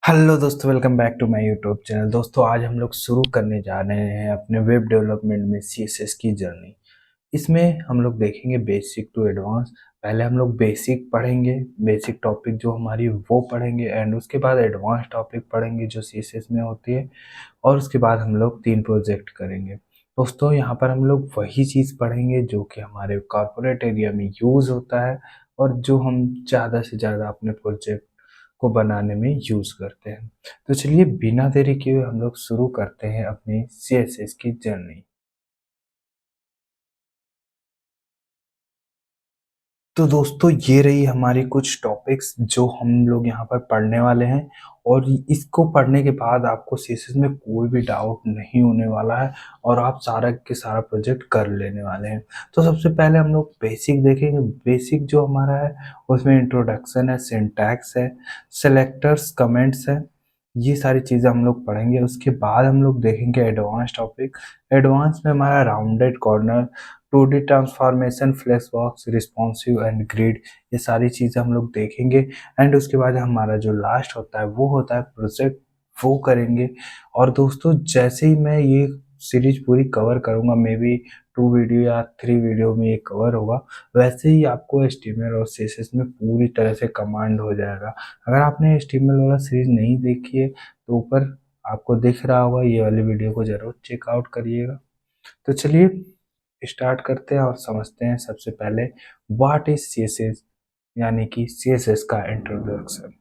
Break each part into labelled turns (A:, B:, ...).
A: Hello दोस्तों, welcome back to my YouTube channel. दोस्तों, आज हम लोग शुरू करने जा रहे हैं अपने वेब डेवलपमेंट में सीएसएस की जर्नी। इसमें हम लोग देखेंगे बेसिक टू एडवांस। पहले हम लोग बेसिक पढ़ेंगे, बेसिक टॉपिक जो हमारी वो पढ़ेंगे, एंड उसके बाद एडवांस टॉपिक पढ़ेंगे जो सीएसएस में होती है। और उसके बाद हम लोग 3 प्रोजेक्ट करेंगे। दोस्तों, यहाँ पर हम लोग वही चीज़ पढ़ेंगे जो कि हमारे कॉर्पोरेट एरिया में यूज़ होता है और जो हम ज़्यादा से ज़्यादा अपने प्रोजेक्ट को बनाने में यूज़ करते हैं। तो चलिए बिना देरी किए हुए हम लोग शुरू करते हैं अपनी सीएसएस की जर्नी। तो दोस्तों, ये रही हमारी कुछ टॉपिक्स जो हम लोग यहाँ पर पढ़ने वाले हैं, और इसको पढ़ने के बाद आपको सीएसएस में कोई भी डाउट नहीं होने वाला है और आप सारा के सारा प्रोजेक्ट कर लेने वाले हैं। तो सबसे पहले हम लोग बेसिक देखेंगे। बेसिक जो हमारा है उसमें इंट्रोडक्शन है, सिंटैक्स है, सेलेक्टर्स, कमेंट्स है, ये सारी चीज़ें हम लोग पढ़ेंगे। उसके बाद हम लोग देखेंगे एडवांस टॉपिक। एडवांस में हमारा rounded corner, 2D transformation, flex box, responsive and grid, ये सारी चीज़ें हम लोग देखेंगे। एंड उसके बाद हमारा जो लास्ट होता है वो होता है प्रोजेक्ट, वो करेंगे। और दोस्तों, जैसे ही मैं ये सीरीज पूरी कवर करूँगा, मे बी 2 वीडियो या 3 वीडियो में ये कवर होगा, वैसे ही आपको एचटीएमएल और सीएसएस में पूरी तरह से कमांड हो जाएगा। अगर आपने एचटीएमएल वाला सीरीज नहीं देखी है तो ऊपर आपको दिख रहा होगा, ये वाली वीडियो को ज़रूर चेकआउट करिएगा। तो चलिए स्टार्ट करते हैं और समझते हैं सबसे पहले व्हाट इज सीएसएस, यानी कि सीएसएस का इंट्रोडक्शन।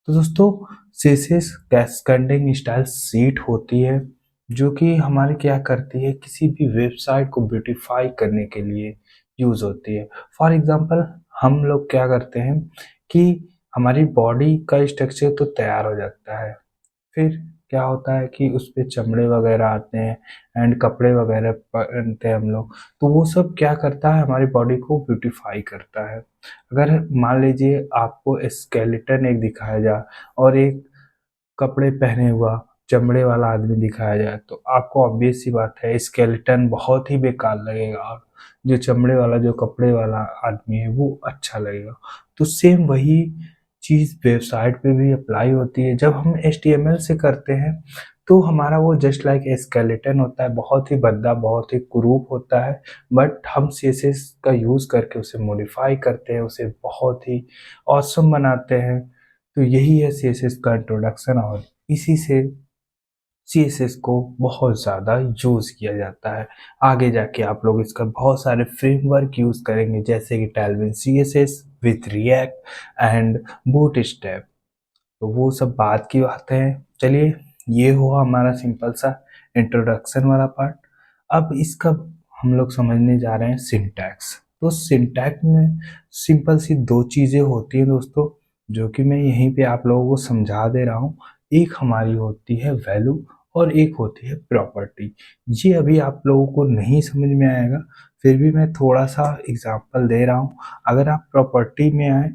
A: तो दोस्तों, सीएसएस कैस्केडिंग स्टाइल सीट होती है जो कि हमारी क्या करती है, किसी भी वेबसाइट को ब्यूटीफाई करने के लिए यूज होती है। फॉर एग्जांपल, हम लोग क्या करते हैं कि हमारी बॉडी का स्ट्रक्चर तो तैयार हो जाता है, फिर क्या होता है कि उस पे चमड़े वगैरह आते हैं एंड कपड़े वगैरह पहनते हैं हम लोग। तो वो सब क्या करता है, हमारी बॉडी को ब्यूटीफाई करता है। अगर मान लीजिए आपको स्केलेटन एक दिखाया जाए और एक कपड़े पहने हुआ चमड़े वाला आदमी दिखाया जाए, तो आपको ऑब्वियस सी बात है स्केलेटन बहुत ही बेकार लगेगा और जो चमड़े वाला, जो कपड़े वाला आदमी है वो अच्छा लगेगा। तो सेम वही चीज़ वेबसाइट पे भी अप्लाई होती है। जब हम एचटीएमएल से करते हैं तो हमारा वो जस्ट लाइक स्केलेटन होता है, बहुत ही भद्दा, बहुत ही कुरूप होता है। बट हम सीएसएस का यूज़ करके उसे मॉडिफाई करते हैं, उसे बहुत ही ऑसम बनाते हैं। तो यही है सीएसएस का इंट्रोडक्शन, और इसी से सीएसएस को बहुत ज़्यादा यूज़ किया जाता है। आगे जाके आप लोग इसका बहुत सारे फ्रेमवर्क यूज़ करेंगे, जैसे कि Tailwind CSS with React and Bootstrap. तो वो सब बात की बातें हैं। चलिए, ये हुआ हमारा सिंपल सा इंट्रोडक्शन वाला पार्ट। अब इसका हम लोग समझने जा रहे हैं सिंटैक्स। तो सिंटैक्स में सिंपल सी दो चीज़ें होती हैं दोस्तों, जो कि मैं यहीं पे आप लोगों को समझा दे रहा हूँ। एक हमारी होती है वैल्यू और एक होती है प्रॉपर्टी। ये अभी आप लोगों को नहीं समझ में आएगा, फिर भी मैं थोड़ा सा एग्जांपल दे रहा हूँ। अगर आप प्रॉपर्टी में आए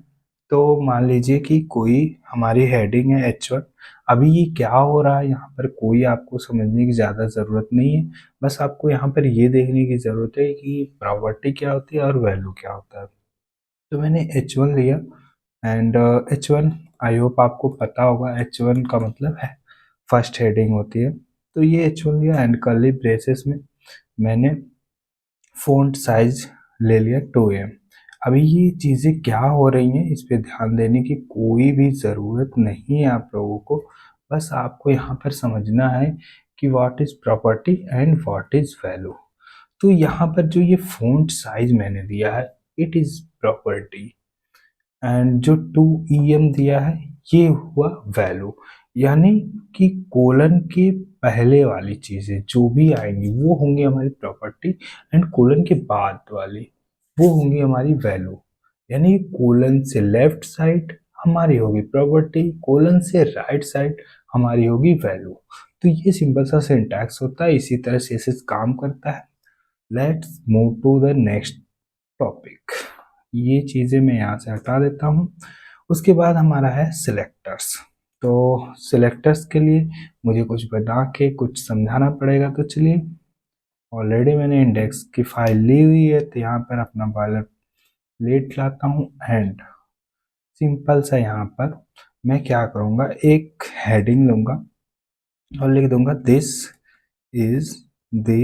A: तो मान लीजिए कि कोई हमारी हेडिंग है H1। अभी ये क्या हो रहा है यहाँ पर, कोई आपको समझने की ज़्यादा ज़रूरत नहीं है। बस आपको यहाँ पर ये देखने की ज़रूरत है कि प्रॉपर्टी क्या होती है और वैल्यू क्या होता है। तो मैंने H1 लिया एंड H1, आई होप आपको पता होगा H1 का मतलब है फर्स्ट हेडिंग होती है। तो ये H1 लिया एंड कर्ली ब्रेसेस में मैंने फ़ॉन्ट साइज ले लिया 2M। अभी ये चीज़ें क्या हो रही हैं, इस पे ध्यान देने की कोई भी ज़रूरत नहीं है आप लोगों को। बस आपको यहाँ पर समझना है कि what is property and what is value. तो यहाँ पर जो ये फ़ॉन्ट साइज मैंने दिया है, इट इज़ प्रॉपर्टी, एंड जो 2em दिया है ये हुआ वैल्यू। यानी कि कोलन के पहले वाली चीज़ें जो भी आएंगी वो होंगी हमारी प्रॉपर्टी, एंड कोलन के बाद वाली वो होंगी हमारी वैल्यू। यानी कोलन से लेफ्ट साइड हमारी होगी प्रॉपर्टी, कोलन से राइट साइड हमारी होगी वैल्यू। तो ये सिंपल सा सिंटैक्स होता है, इसी तरह से काम करता है। Let's move to the next topic. ये चीज़ें मैं यहाँ से हटा देता हूँ। उसके बाद हमारा है सिलेक्टर्स। तो सिलेक्टर्स के लिए मुझे कुछ बना के कुछ समझाना पड़ेगा। तो चलिए, ऑलरेडी मैंने इंडेक्स की फाइल ली हुई है, तो यहाँ पर अपना बॉयलर प्लेट लाता हूँ एंड सिंपल सा यहाँ पर मैं क्या करूँगा, एक हेडिंग लूँगा और लिख दूँगा this is the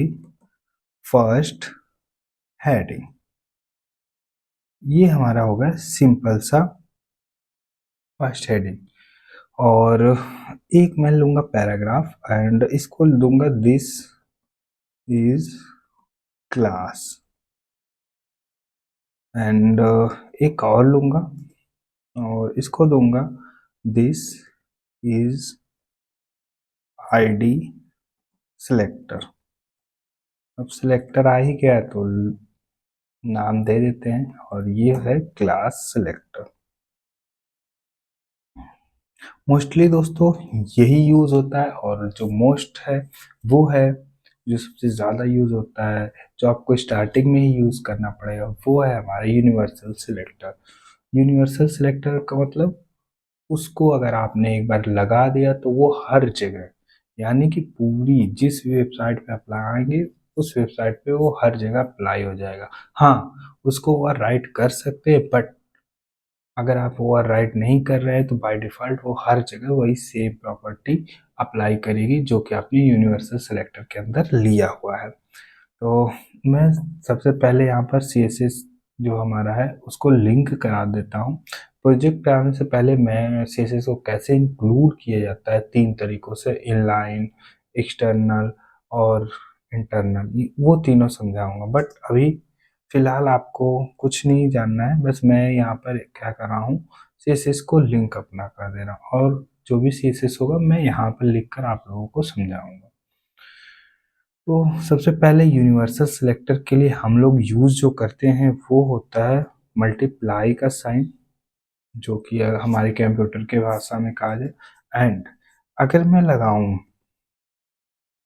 A: first heading. ये हमारा होगा सिंपल सा फर्स्ट हेडिंग। और एक मैं लूँगा पैराग्राफ एंड इसको दूँगा दिस इज़ क्लास। एंड एक और लूँगा और इसको दूँगा दिस इज़ आईडी सिलेक्टर। अब सिलेक्टर आ ही गया तो नाम दे देते हैं और ये है क्लास सिलेक्टर। मोस्टली दोस्तों यही यूज़ होता है और जो मोस्ट है वो है जो सबसे ज़्यादा यूज़ होता है, जो आपको स्टार्टिंग में ही यूज़ करना पड़ेगा, वो है हमारा यूनिवर्सल सिलेक्टर। यूनिवर्सल सिलेक्टर का मतलब उसको अगर आपने एक बार लगा दिया तो वो हर जगह, यानी कि पूरी जिस वेबसाइट पे आप लगाएंगे उस वेबसाइट पे वो हर जगह अप्लाई हो जाएगा। हाँ, उसको ओवर राइट कर सकते हैं बट अगर आप ओवर राइट नहीं कर रहे हैं तो बाय डिफ़ॉल्ट वो हर जगह वही सेम प्रॉपर्टी अप्लाई करेगी जो कि आपने यूनिवर्सल सिलेक्टर के अंदर लिया हुआ है। तो मैं सबसे पहले यहाँ पर CSS जो हमारा है उसको लिंक करा देता हूँ। प्रोजेक्ट पे आने से पहले मैं CSS को कैसे इंक्लूड किया जाता है 3 तरीकों से, इनलाइन, एक्सटर्नल और इंटरनल, वो तीनों समझाऊंगा। बट अभी फ़िलहाल आपको कुछ नहीं जानना है, बस मैं यहाँ पर क्या कर रहा हूँ, CSS को लिंक अपना कर दे रहा हूँ और जो भी CSS होगा मैं यहाँ पर लिख कर आप लोगों को समझाऊंगा। तो सबसे पहले यूनिवर्सल सिलेक्टर के लिए हम लोग यूज़ जो करते हैं वो होता है मल्टीप्लाई का साइन, जो कि हमारे कंप्यूटर के भाषा में कहा जाए। एंड अगर मैं लगाऊं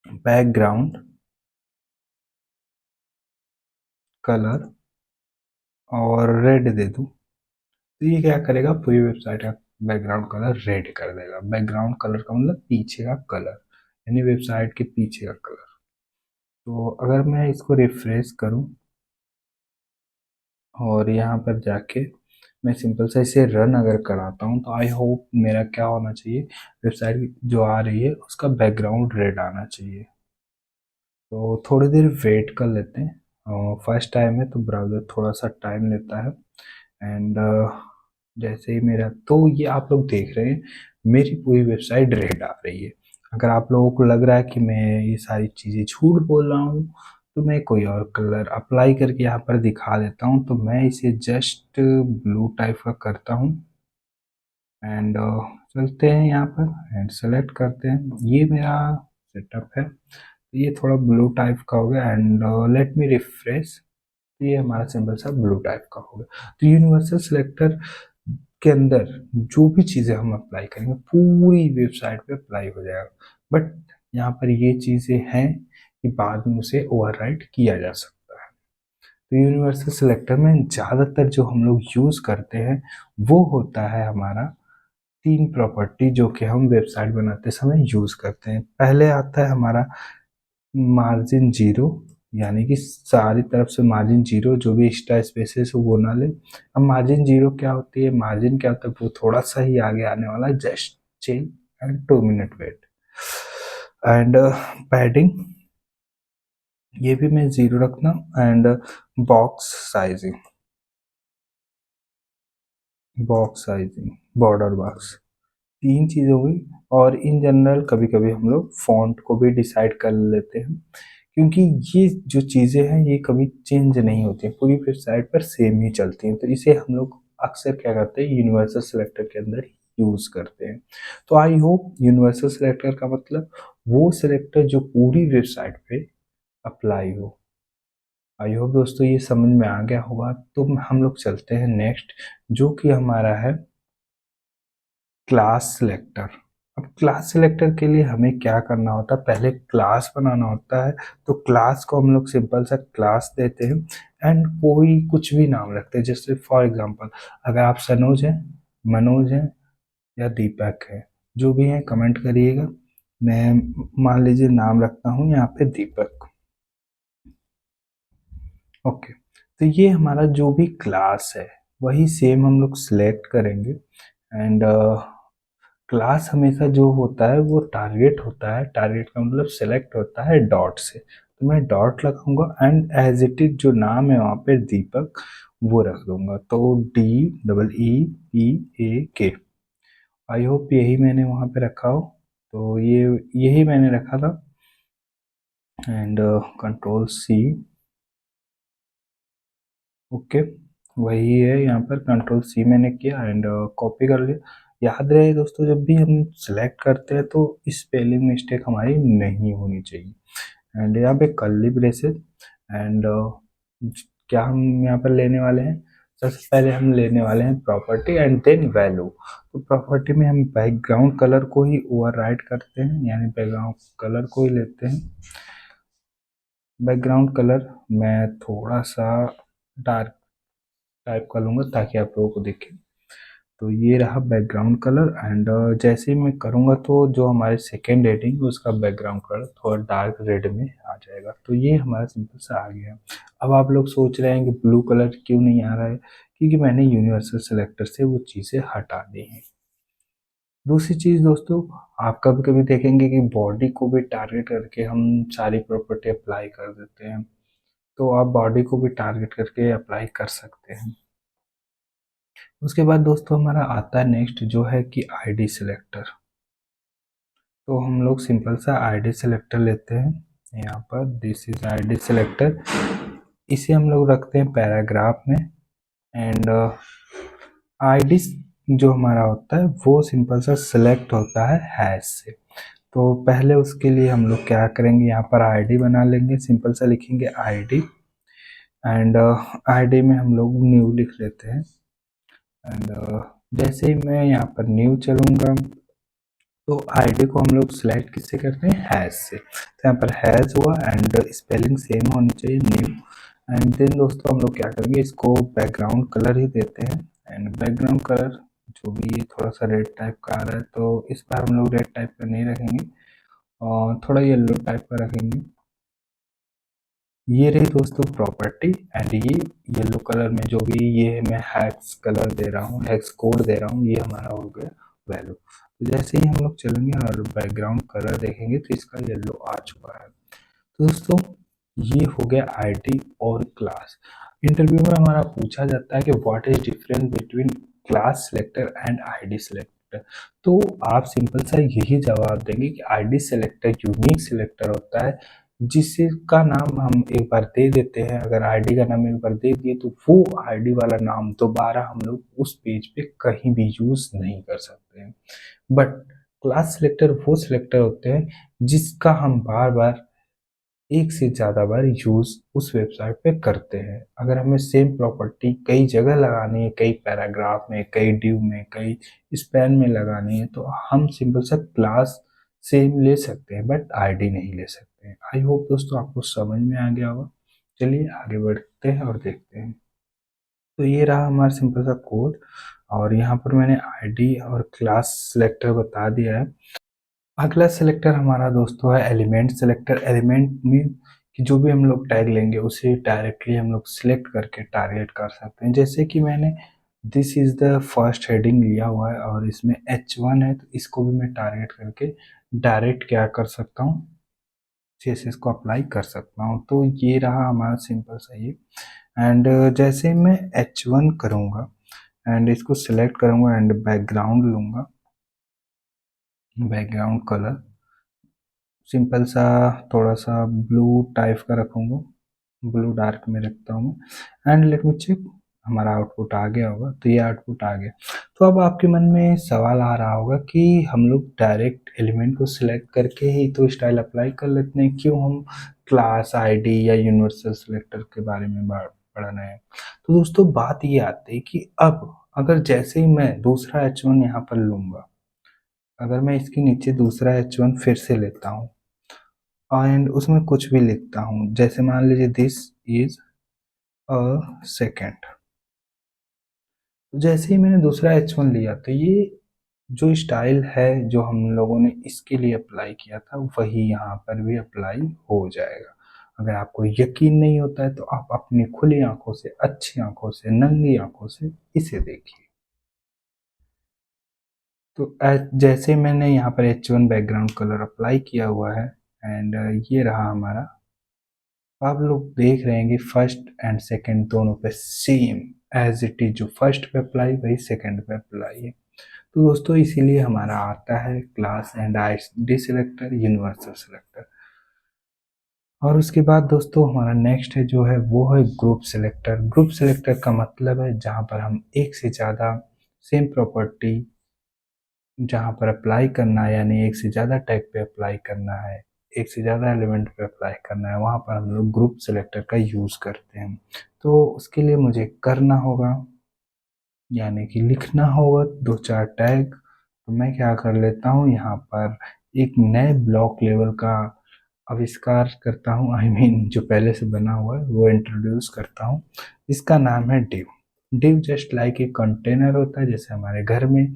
A: बैकग्राउंड कलर और रेड दे दूं तो ये क्या करेगा, पूरी वेबसाइट का बैकग्राउंड कलर रेड कर देगा। बैकग्राउंड कलर का मतलब पीछे का कलर, यानी वेबसाइट के पीछे का कलर। तो अगर मैं इसको रिफ्रेश करूं और यहाँ पर जाके मैं सिंपल सा इसे रन अगर कराता हूँ तो आई होप मेरा क्या होना चाहिए, वेबसाइट जो आ रही है उसका बैकग्राउंड रेड आना चाहिए। तो थोड़ी देर वेट कर लेते हैं, फर्स्ट टाइम है तो ब्राउज़र थोड़ा सा टाइम लेता है। एंड जैसे ही मेरा, तो ये आप लोग देख रहे हैं मेरी पूरी वेबसाइट रेड आ रही है। अगर आप लोगों को लग रहा है कि मैं ये सारी चीज़ें झूठ बोल रहा हूँ तो मैं कोई और कलर अप्लाई करके यहाँ पर दिखा देता हूँ। तो मैं इसे जस्ट ब्लू टाइप का करता हूँ एंड चलते हैं यहाँ पर एंड सेलेक्ट करते हैं। ये मेरा सेटअप है, तो ये थोड़ा ब्लू टाइप का हो गया एंड लेट मी रिफ्रेश। तो ये हमारा सिंपल सा ब्लू टाइप का हो गया। तो यूनिवर्सल सिलेक्टर के अंदर जो भी चीज़ें हम अप्लाई करेंगे पूरी वेबसाइट पे अप्लाई हो जाएगा। बट यहाँ पर ये चीज़ें हैं कि बाद में उसे ओवरराइड किया जा सकता है। तो यूनिवर्सल सिलेक्टर में ज़्यादातर जो हम लोग यूज़ करते हैं वो होता है हमारा 3 प्रॉपर्टी जो कि हम वेबसाइट बनाते समय यूज़ करते हैं। पहले आता है हमारा मार्जिन जीरो, यानी कि सारी तरफ से मार्जिन जीरो, जो भी एक्स्ट्रा स्पेसेस हो वो ना ले। अब मार्जिन जीरो क्या होती है, मार्जिन क्या होता है, वो थोड़ा सा ही आगे आने वाला है, just chill and 2 minute wait. And padding ये भी मैं जीरो रखना and box sizing border box, 3 चीज़ हो गई। और इन जनरल कभी कभी हम लोग फॉन्ट को भी डिसाइड कर लेते हैं, क्योंकि ये जो चीज़ें हैं ये कभी चेंज नहीं होती हैं, पूरी वेबसाइट पर सेम ही चलती हैं। तो इसे हम लोग अक्सर क्या करते हैं, यूनिवर्सल सिलेक्टर के अंदर यूज़ करते हैं। तो आई होप यूनिवर्सल सिलेक्टर का मतलब वो सिलेक्टर जो पूरी वेबसाइट पे अप्लाई हो। आई होप दोस्तों ये समझ में आ गया होगा। तो हम लोग चलते हैं नेक्स्ट, जो कि हमारा है क्लास सिलेक्टर। अब क्लास सिलेक्टर के लिए हमें क्या करना होता है, पहले क्लास बनाना होता है। तो क्लास को हम लोग सिंपल सा क्लास देते हैं एंड कोई कुछ भी नाम रखते हैं। जैसे फॉर एग्जांपल अगर आप सनोज हैं, मनोज हैं या दीपक है, जो भी हैं कमेंट करिएगा। मैं मान लीजिए नाम रखता हूँ यहाँ पे दीपक। ओके, तो ये हमारा जो भी क्लास है वही सेम हम लोग सिलेक्ट करेंगे एंड क्लास हमेशा जो होता है वो टारगेट होता है, टारगेट का मतलब सिलेक्ट होता है डॉट से, तो मैं डॉट लगाऊंगा एंड एज इट इज जो नाम है वहाँ पे दीपक वो रख दूंगा, तो DEEPAK। आई होप यही मैंने वहाँ पे रखा हो, तो ये यही मैंने रखा था। एंड Ctrl+C, ओके, वही है यहाँ पर, Ctrl+C मैंने किया एंड कॉपी कर लिया। याद रहे दोस्तों, जब भी हम सिलेक्ट करते हैं तो स्पेलिंग मिस्टेक हमारी नहीं होनी चाहिए। एंड यहाँ पे कर्ली ब्रेसेस एंड क्या हम यहाँ पर लेने वाले हैं, सबसे पहले हम लेने वाले हैं प्रॉपर्टी एंड देन वैल्यू। तो प्रॉपर्टी में हम बैकग्राउंड कलर को ही ओवरराइड करते हैं, यानी बैकग्राउंड कलर को ही लेते हैं। बैकग्राउंड कलर मैं थोड़ा सा डार्क टाइप कर लूँगा ताकि आप लोगों को दिखे। तो ये रहा बैकग्राउंड कलर एंड जैसे ही मैं करूँगा तो जो हमारे सेकेंड हेडिंग है उसका बैकग्राउंड कलर थोड़ा डार्क रेड में आ जाएगा। तो ये हमारा सिंपल सा आ गया। अब आप लोग सोच रहे हैं कि ब्लू कलर क्यों नहीं आ रहा है, क्योंकि मैंने यूनिवर्सल सेलेक्टर से वो चीज़ें हटा दी हैं। दूसरी चीज़ दोस्तों, आप कभी कभी देखेंगे कि बॉडी को भी टारगेट करके हम सारी प्रॉपर्टी अप्लाई कर देते हैं, तो आप बॉडी को भी टारगेट करके अप्लाई कर सकते हैं। उसके बाद दोस्तों हमारा आता है नेक्स्ट जो है कि आईडी सिलेक्टर। तो हम लोग सिंपल सा आईडी सिलेक्टर लेते हैं, यहाँ पर दिस इज आईडी सिलेक्टर। इसे हम लोग रखते हैं पैराग्राफ में एंड आईडी जो हमारा होता है वो सिंपल सा सिलेक्ट होता है हैश से। तो पहले उसके लिए हम लोग क्या करेंगे, यहाँ पर आईडी बना लेंगे, सिंपल सा लिखेंगे आईडी एंड आईडी में हम लोग न्यू लिख लेते हैं एंड जैसे ही मैं यहाँ पर न्यू चलूँगा तो आईडी को हम लोग सिलेक्ट किससे करते हैं, हैश से। तो यहाँ पर हैश हुआ एंड स्पेलिंग सेम होनी चाहिए, न्यू। एंड देन दोस्तों हम लोग क्या करेंगे, इसको बैकग्राउंड कलर ही देते हैं एंड बैकग्राउंड कलर जो भी ये थोड़ा सा रेड टाइप का आ रहा है, तो इस बार हम लोग रेड टाइप का नहीं रखेंगे और थोड़ा येलो टाइप का रखेंगे। ये रही दोस्तों प्रॉपर्टी एंड ये येलो कलर में जो भी ये मैं हैक्स कलर दे रहा हूँ, हैक्स कोड दे रहा हूँ, ये हमारा हो गया वैल्यू। तो जैसे ही हम लोग चलेंगे और बैकग्राउंड कलर देखेंगे तो इसका येलो आ चुका है। तो दोस्तों ये हो गया आईडी और क्लास। इंटरव्यू में हमारा पूछा जाता है कि what is difference between class selector and ID selector. तो आप सिंपल सा यही जवाब देंगे कि आईडी सिलेक्टर यूनिक सिलेक्टर होता है, जिसका नाम हम एक बार दे देते हैं, अगर आईडी का नाम एक बार दे दिए तो वो आईडी वाला नाम दोबारा हम लोग उस पेज पे कहीं भी यूज नहीं कर सकते हैं। बट क्लास सिलेक्टर वो सिलेक्टर होते हैं जिसका हम बार बार एक से ज़्यादा बार यूज़ उस वेबसाइट पे करते हैं। अगर हमें सेम प्रॉपर्टी कई जगह लगानी है, कई पैराग्राफ में, कई डिव में, कई स्पैन में लगानी है, तो हम सिंपल सा क्लास सेम ले सकते हैं बट आईडी नहीं ले सकते हैं। आई होप दोस्तों आपको समझ में आ गया होगा। चलिए आगे बढ़ते हैं और देखते हैं। तो ये रहा हमारा सिंपल सा कोड और यहाँ पर मैंने आईडी और क्लास सिलेक्टर बता दिया है। अगला सिलेक्टर हमारा दोस्तों है एलिमेंट सिलेक्टर। एलिमेंट में कि जो भी हम लोग टैग लेंगे उसे डायरेक्टली हम लोग सिलेक्ट करके टारगेट कर सकते हैं। जैसे कि मैंने this is the first heading लिया हुआ है और इसमें H1 है, तो इसको भी मैं टारगेट करके डायरेक्ट क्या कर सकता हूँ, CSS को अप्लाई कर सकता हूँ। तो ये रहा हमारा सिंपल सा ये। एंड जैसे ही मैं H1 करूँगा एंड इसको सिलेक्ट करूँगा एंड बैकग्राउंड लूँगा, बैकग्राउंड कलर सिंपल सा थोड़ा सा ब्लू टाइप का रखूँगा, ब्लू डार्क में रखता हूँ मैं एंड लेट मी चेक, हमारा आउटपुट आ गया होगा। तो ये आउटपुट आ गया। तो अब आपके मन में सवाल आ रहा होगा कि हम लोग डायरेक्ट एलिमेंट को सिलेक्ट करके ही तो स्टाइल अप्लाई कर लेते हैं, क्यों हम क्लास आईडी या यूनिवर्सल सिलेक्टर के बारे में पढ़ रहे हैं। तो दोस्तों बात ये आती है कि अब अगर जैसे ही मैं दूसरा H1 यहाँ पर लूँगा, अगर मैं इसके नीचे दूसरा H1 फिर से लेता हूँ एंड उसमें कुछ भी लिखता हूँ, जैसे मान लीजिए दिस इज अ सेकेंड, तो जैसे ही मैंने दूसरा H1 लिया तो ये जो स्टाइल है जो हम लोगों ने इसके लिए अप्लाई किया था वही यहाँ पर भी अप्लाई हो जाएगा। अगर आपको यकीन नहीं होता है तो आप अपनी खुली आंखों से, अच्छी आंखों से, नंगी आंखों से इसे देखिए। तो जैसे मैंने यहाँ पर H1 बैकग्राउंड कलर अप्लाई किया हुआ है एंड ये रहा हमारा। आप लोग देख रहे हैं कि फर्स्ट एंड सेकंड दोनों पे सेम एज इट इज, जो फर्स्ट पे अप्लाई वही सेकंड पे अप्लाई है। तो दोस्तों इसीलिए हमारा आता है class and ID selector, universal selector. और उसके बाद दोस्तों हमारा नेक्स्ट है जो है वो है ग्रुप सिलेक्टर। ग्रुप सिलेक्टर का मतलब है जहाँ पर हम एक से ज़्यादा सेम प्रॉपर्टी जहाँ पर अप्लाई करना है, यानी एक से ज़्यादा टैग पे अप्लाई करना है, एक से ज़्यादा एलिमेंट पे अप्लाई करना है, वहाँ पर हम लोग ग्रुप सिलेक्टर का यूज़ करते हैं। तो उसके लिए मुझे करना होगा, यानी कि लिखना होगा दो चार टैग। तो मैं क्या कर लेता हूँ, यहाँ पर एक नए ब्लॉक लेवल का आविष्कार करता हूँ, आई मीन जो पहले से बना हुआ है वो इंट्रोड्यूस करता हूँ। इसका नाम है div. Div just like a container होता है, जैसे हमारे घर में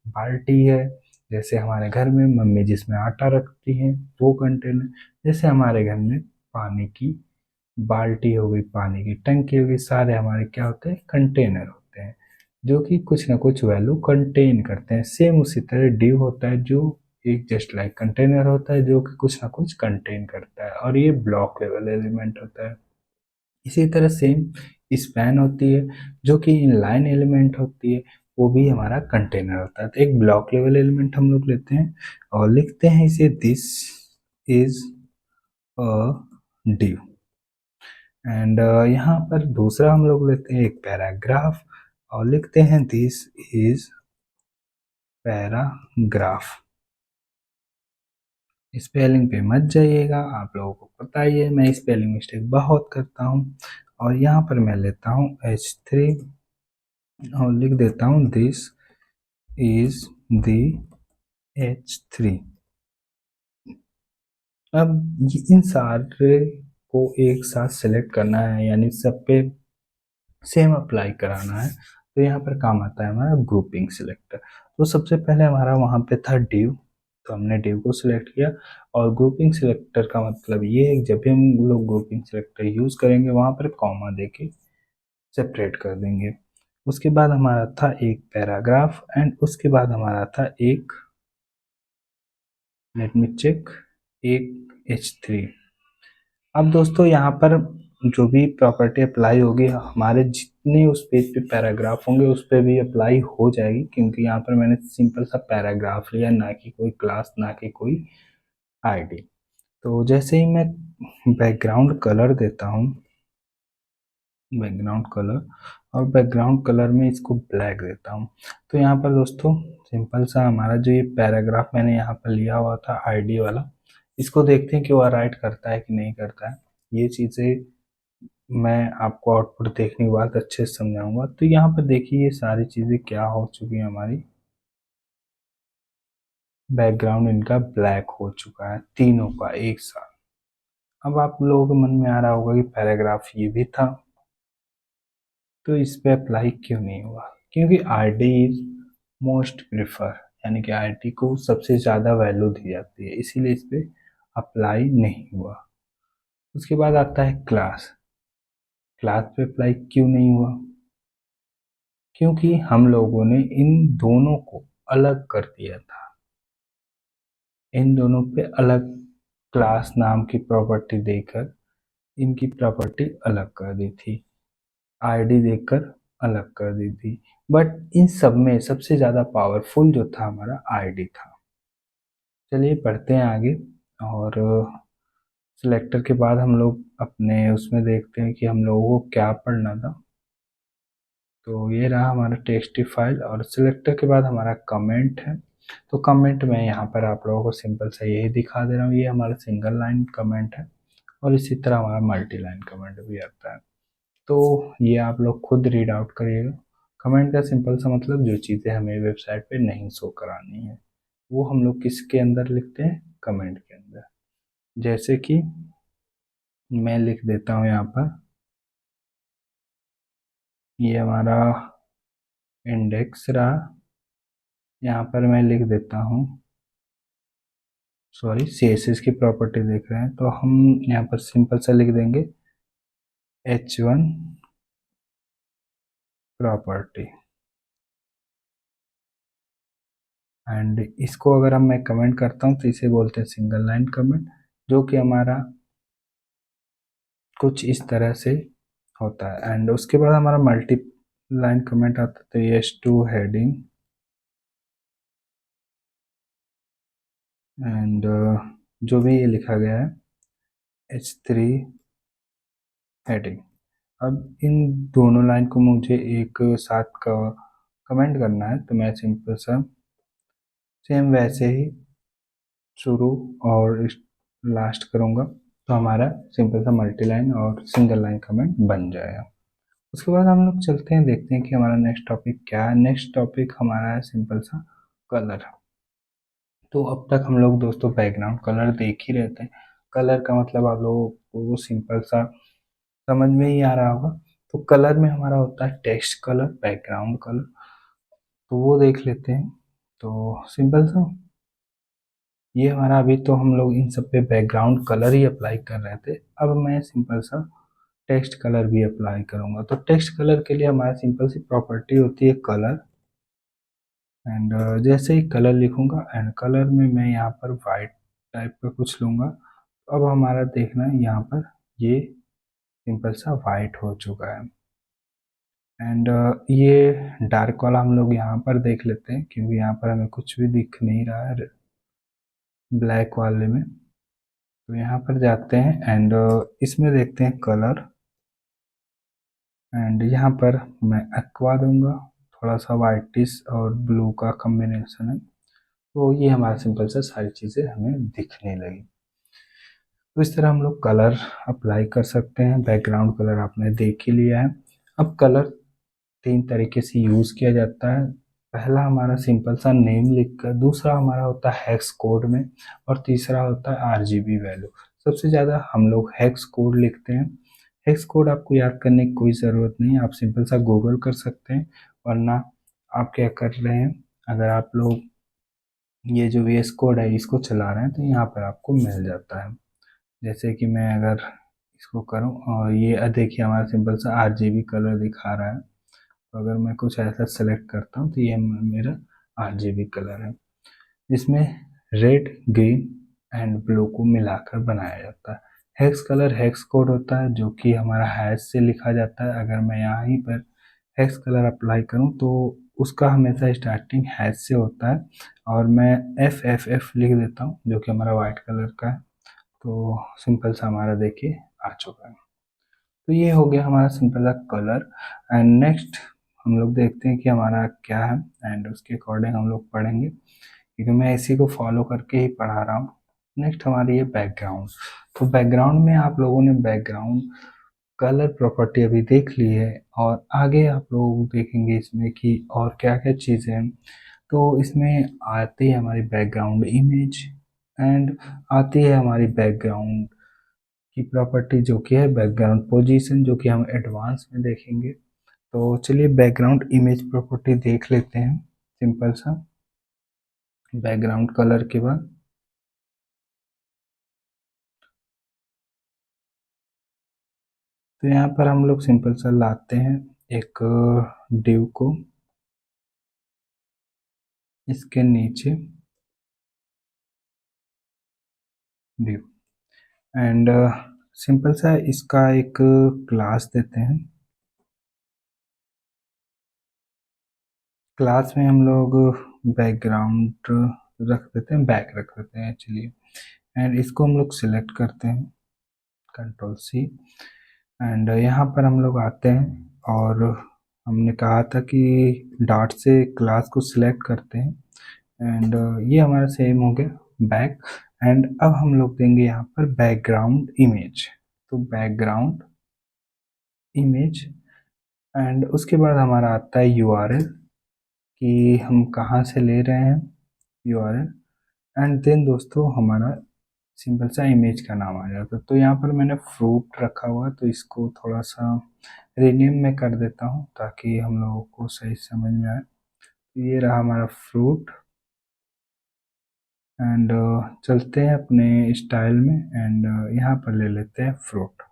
A: बाल्टी है, जैसे हमारे घर में मम्मी जिसमें आटा रखती हैं वो कंटेनर, जैसे हमारे घर में पानी की बाल्टी हो गई, पानी की टंकी हो गई, सारे हमारे क्या होते हैं, कंटेनर होते हैं जो कि कुछ ना कुछ वैल्यू कंटेन करते हैं। सेम उसी तरह डिव होता है जो एक जस्ट लाइक कंटेनर होता है जो कि कुछ ना कुछ कंटेन करता है, और ये ब्लॉक लेवल एलिमेंट होता है। इसी तरह सेम स्पैन होती है जो कि इनलाइन एलिमेंट होती है, वो भी हमारा कंटेनर होता है। तो एक ब्लॉक लेवल एलिमेंट हम लोग लेते हैं और लिखते हैं इसे this is a div. And यहाँ पर दूसरा हम लोग लेते हैं एक पैराग्राफ और लिखते हैं दिस इज पैराग्राफ। स्पेलिंग पे मत जाइएगा, आप लोगों को पता ही है मैं स्पेलिंग मिस्टेक बहुत करता हूँ। और यहाँ पर मैं लेता हूँ H3 और लिख देता हूँ दिस इज द H3। अब इन सारे को एक साथ सेलेक्ट करना है, यानी सब पे सेम अप्लाई कराना है। तो यहाँ पर काम आता है हमारा ग्रुपिंग सिलेक्टर। तो सबसे पहले हमारा वहाँ पे था डिव, तो हमने डिव को सिलेक्ट किया। और ग्रुपिंग सिलेक्टर का मतलब ये है कि जब भी हम लोग ग्रुपिंग सिलेक्टर यूज़ करेंगे वहाँ पर कॉमा देके सेपरेट कर देंगे। उसके बाद हमारा था एक पैराग्राफ एंड उसके बाद हमारा था एक, लेट मी चेक, एक H3। अब दोस्तों यहाँ पर जो भी प्रॉपर्टी अप्लाई होगी हमारे जितने उस पेज पे पैराग्राफ होंगे उस पर भी अप्लाई हो जाएगी, क्योंकि यहाँ पर मैंने सिंपल सा पैराग्राफ लिया, ना कि कोई क्लास, ना कि कोई आईडी। तो जैसे ही मैं बैकग्राउंड कलर देता हूँ, बैकग्राउंड कलर, और बैकग्राउंड कलर में इसको ब्लैक देता हूँ, तो यहाँ पर दोस्तों सिंपल सा हमारा जो ये पैराग्राफ मैंने यहाँ पर लिया हुआ था आईडी वाला, इसको देखते हैं कि वो राइट करता है कि नहीं करता है। ये चीज़ें मैं आपको आउटपुट देखने के बाद अच्छे से समझाऊंगा। तो यहाँ पर देखिए ये सारी चीज़ें क्या हो चुकी हैं हमारी, बैकग्राउंड इनका ब्लैक हो चुका है तीनों का एक साथ। अब आप लोगों के मन में आ रहा होगा कि पैराग्राफ ये भी था, तो इस पे अप्लाई क्यों नहीं हुआ, क्योंकि R D is most prefer, यानी कि आर डी को सबसे ज़्यादा वैल्यू दी जाती है, इसीलिए इस पे अप्लाई नहीं हुआ। उसके बाद आता है क्लास। क्लास पे अप्लाई क्यों नहीं हुआ, क्योंकि हम लोगों ने इन दोनों को अलग कर दिया था। इन दोनों पे अलग क्लास नाम की प्रॉपर्टी देकर इनकी प्रॉपर्टी अलग कर दी थी, आईडी देकर अलग कर दी थी। बट इन सब में सबसे ज़्यादा पावरफुल जो था हमारा आईडी था। चलिए पढ़ते हैं आगे। और सिलेक्टर के बाद हम लोग अपने उसमें देखते हैं कि हम लोगों को क्या पढ़ना था। तो ये रहा हमारा टेक्स्ट फाइल, और सिलेक्टर के बाद हमारा कमेंट है। तो कमेंट में यहाँ पर आप लोगों को सिंपल सा यही दिखा दे रहा हूँ, ये हमारा सिंगल लाइन कमेंट है, और इसी तरह हमारा मल्टी लाइन कमेंट भी आता है। तो ये आप लोग खुद रीड आउट करिएगा। कमेंट का सिंपल सा मतलब जो चीज़ें हमें वेबसाइट पे नहीं शो करानी है वो हम लोग किसके अंदर लिखते हैं, कमेंट के अंदर। जैसे कि मैं लिख देता हूँ यहाँ पर, ये हमारा इंडेक्स रहा, यहाँ पर मैं लिख देता हूँ, सॉरी CSS की प्रॉपर्टी देख रहे हैं तो हम यहाँ पर सिंपल सा लिख देंगे H1 प्रॉपर्टी। एंड इसको अगर मैं कमेंट करता हूँ तो इसे बोलते हैं सिंगल लाइन कमेंट, जो कि हमारा कुछ इस तरह से होता है। एंड उसके बाद हमारा मल्टी लाइन कमेंट आता है, तो यस टू हेडिंग एंड जो भी ये लिखा गया है H3 हेडिंग। अब इन दोनों लाइन को मुझे एक साथ का कमेंट करना है, तो मैं सिंपल सा सेम वैसे ही शुरू और लास्ट करूँगा, तो हमारा सिंपल सा मल्टी लाइन और सिंगल लाइन कमेंट बन जाएगा। उसके बाद हम लोग चलते हैं, देखते हैं कि हमारा नेक्स्ट टॉपिक क्या है। नेक्स्ट टॉपिक हमारा है सिंपल सा कलर। तो अब तक हम लोग दोस्तों बैकग्राउंड कलर देख ही रहे थे। कलर का मतलब आप लोगों को सिंपल सा समझ में ही आ रहा होगा। तो कलर में हमारा होता है टेक्स्ट कलर, बैकग्राउंड कलर, तो वो देख लेते हैं। तो सिंपल सा ये हमारा, अभी तो हम लोग इन सब पे बैकग्राउंड कलर ही अप्लाई कर रहे थे, अब मैं सिंपल सा टेक्स्ट कलर भी अप्लाई करूंगा। तो टेक्स्ट कलर के लिए हमारा सिंपल सी प्रॉपर्टी होती है कलर। एंड जैसे ही कलर लिखूंगा एंड कलर में मैं यहाँ पर वाइट टाइप का कुछ लूंगा। अब हमारा देखना है यहाँ पर ये सिंपल सा वाइट हो चुका है। एंड ये डार्क वाला हम लोग यहाँ पर देख लेते हैं, क्योंकि यहाँ पर हमें कुछ भी दिख नहीं रहा है ब्लैक वाले में। तो यहाँ पर जाते हैं एंड इसमें देखते हैं कलर, एंड यहाँ पर मैं एक्वा दूंगा। थोड़ा सा वाइटिश और ब्लू का कॉम्बिनेशन है, तो ये हमारा सिंपल सा सारी चीज़ें हमें दिखने लगी। तो इस तरह हम लोग कलर अप्लाई कर सकते हैं। बैकग्राउंड कलर आपने देख ही लिया है। अब कलर तीन तरीके से यूज़ किया जाता है। पहला हमारा सिंपल सा नेम लिखकर, दूसरा हमारा होता है हेक्स कोड में, और तीसरा होता है आरजीबी वैल्यू। सबसे ज़्यादा हम लोग हेक्स कोड लिखते हैं। हेक्स कोड आपको याद करने की कोई ज़रूरत नहीं है, आप सिंपल सा गूगल कर सकते हैं। वरना आप क्या कर रहे हैं, अगर आप लोग ये जो वीएस कोड है इसको चला रहे हैं तो यहाँ पर आपको मिल जाता है। जैसे कि मैं अगर इसको करूँ और ये देखिए हमारा सिंपल सा आरजीबी कलर दिखा रहा है। तो अगर मैं कुछ ऐसा सेलेक्ट करता हूँ तो ये मेरा आरजीबी कलर है, जिसमें रेड, ग्रीन एंड ब्लू को मिलाकर बनाया जाता है। हेक्स कलर हेक्स कोड होता है, जो कि हमारा हैश से लिखा जाता है। अगर मैं यहाँ ही पर हेक्स कलर अप्लाई करूँ तो उसका हमेशा स्टार्टिंग हैश से होता है, और मैं एफ एफ एफ लिख देता हूँ जो कि हमारा वाइट कलर का है। तो सिंपल सा हमारा देखिए आ चुका है। तो ये हो गया हमारा सिंपल सा कलर। एंड नेक्स्ट हम लोग देखते हैं कि हमारा क्या है, एंड उसके अकॉर्डिंग हम लोग पढ़ेंगे, क्योंकि मैं इसी को फॉलो करके ही पढ़ा रहा हूँ। नेक्स्ट हमारी है बैकग्राउंड। तो बैकग्राउंड में आप लोगों ने बैकग्राउंड कलर प्रॉपर्टी अभी देख ली है, और आगे आप लोग देखेंगे इसमें कि और क्या क्या चीज़ें हैं। तो इसमें आती है हमारी बैकग्राउंड इमेज, एंड आती है हमारी बैकग्राउंड की प्रॉपर्टी जो कि है बैकग्राउंड पोजीशन, जो कि हम एडवांस में देखेंगे। तो चलिए बैकग्राउंड इमेज प्रॉपर्टी देख लेते हैं सिंपल सा बैकग्राउंड कलर के बाद। तो यहाँ पर हम लोग सिंपल सा लाते हैं एक डिव को, इसके नीचे डिव, एंड सिंपल सा इसका एक क्लास देते हैं। क्लास में हम लोग बैकग्राउंड रख देते हैं, बैक रख देते हैं चलिए। एंड इसको हम लोग सिलेक्ट करते हैं, कंट्रोल सी, एंड यहाँ पर हम लोग आते हैं और हमने कहा था कि डॉट से क्लास को सिलेक्ट करते हैं। एंड ये हमारा सेम हो गया बैक। एंड अब हम लोग देंगे यहाँ पर बैकग्राउंड इमेज। तो बैकग्राउंड इमेज, एंड उसके बाद हमारा आता है यूआरएल, कि हम कहाँ से ले रहे हैं यूआरएल। एंड देन दोस्तों हमारा सिंपल सा इमेज का नाम आ जाता है। तो यहाँ पर मैंने फ्रूट रखा हुआ है, तो इसको थोड़ा सा रीनेम में कर देता हूँ ताकि हम लोगों को सही समझ में आए। तो ये रहा हमारा फ्रूट। एंड चलते हैं अपने स्टाइल में, एंड यहाँ पर ले लेते हैं फ्रूट।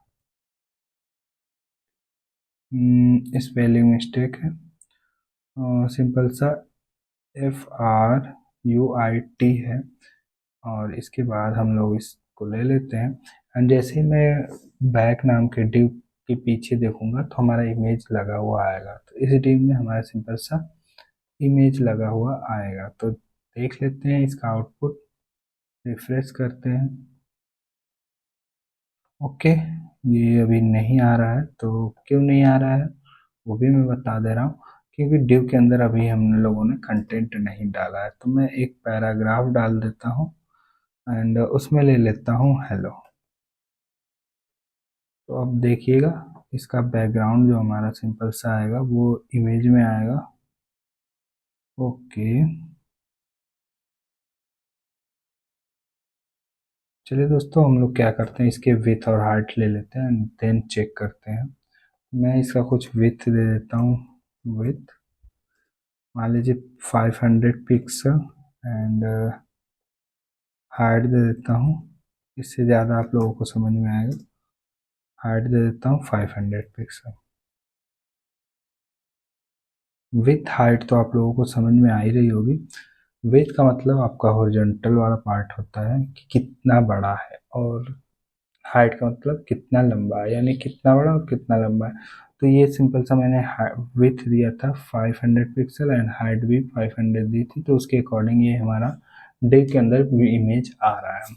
A: स्पेलिंग मिस्टेक है, सिंपल सा FR UIT है। और इसके बाद हम लोग इसको ले लेते हैं। एंड जैसे ही मैं बैक नाम के डिव के पीछे देखूंगा तो हमारा इमेज लगा हुआ आएगा। तो इस डिव में हमारा सिंपल सा इमेज लगा हुआ आएगा। तो देख लेते हैं इसका आउटपुट, रिफ्रेश करते हैं। ओके, ये अभी नहीं आ रहा है। तो क्यों नहीं आ रहा है वो भी मैं बता दे रहा हूँ। क्योंकि डिव के अंदर अभी हम लोगों ने कंटेंट नहीं डाला है। तो मैं एक पैराग्राफ डाल देता हूँ एंड उसमें ले लेता हूँ हेलो। तो अब देखिएगा इसका बैकग्राउंड जो हमारा सिंपल सा आएगा वो इमेज में आएगा। ओके, चलिए दोस्तों, हम लोग क्या करते हैं, इसके विथ और हाइट ले लेते हैं, देन चेक करते हैं। मैं इसका कुछ विथ दे देता हूँ। विथ मान लीजिए 500 पिक्सल एंड हाइट दे देता हूँ। इससे ज़्यादा आप लोगों को समझ में आएगा। हाइट दे देता हूँ 500 पिक्सल। विथ हाइट तो आप लोगों को समझ में आ ही रही होगी। विथ का मतलब आपका हॉरिजॉन्टल वाला पार्ट होता है कि कितना बड़ा है, और हाइट का मतलब कितना लंबा है, यानी कितना बड़ा और कितना लंबा है। तो ये सिंपल सा मैंने विथ दिया था 500 पिक्सल एंड हाइट भी 500 दी थी। तो उसके अकॉर्डिंग ये हमारा डे के अंदर इमेज आ रहा है।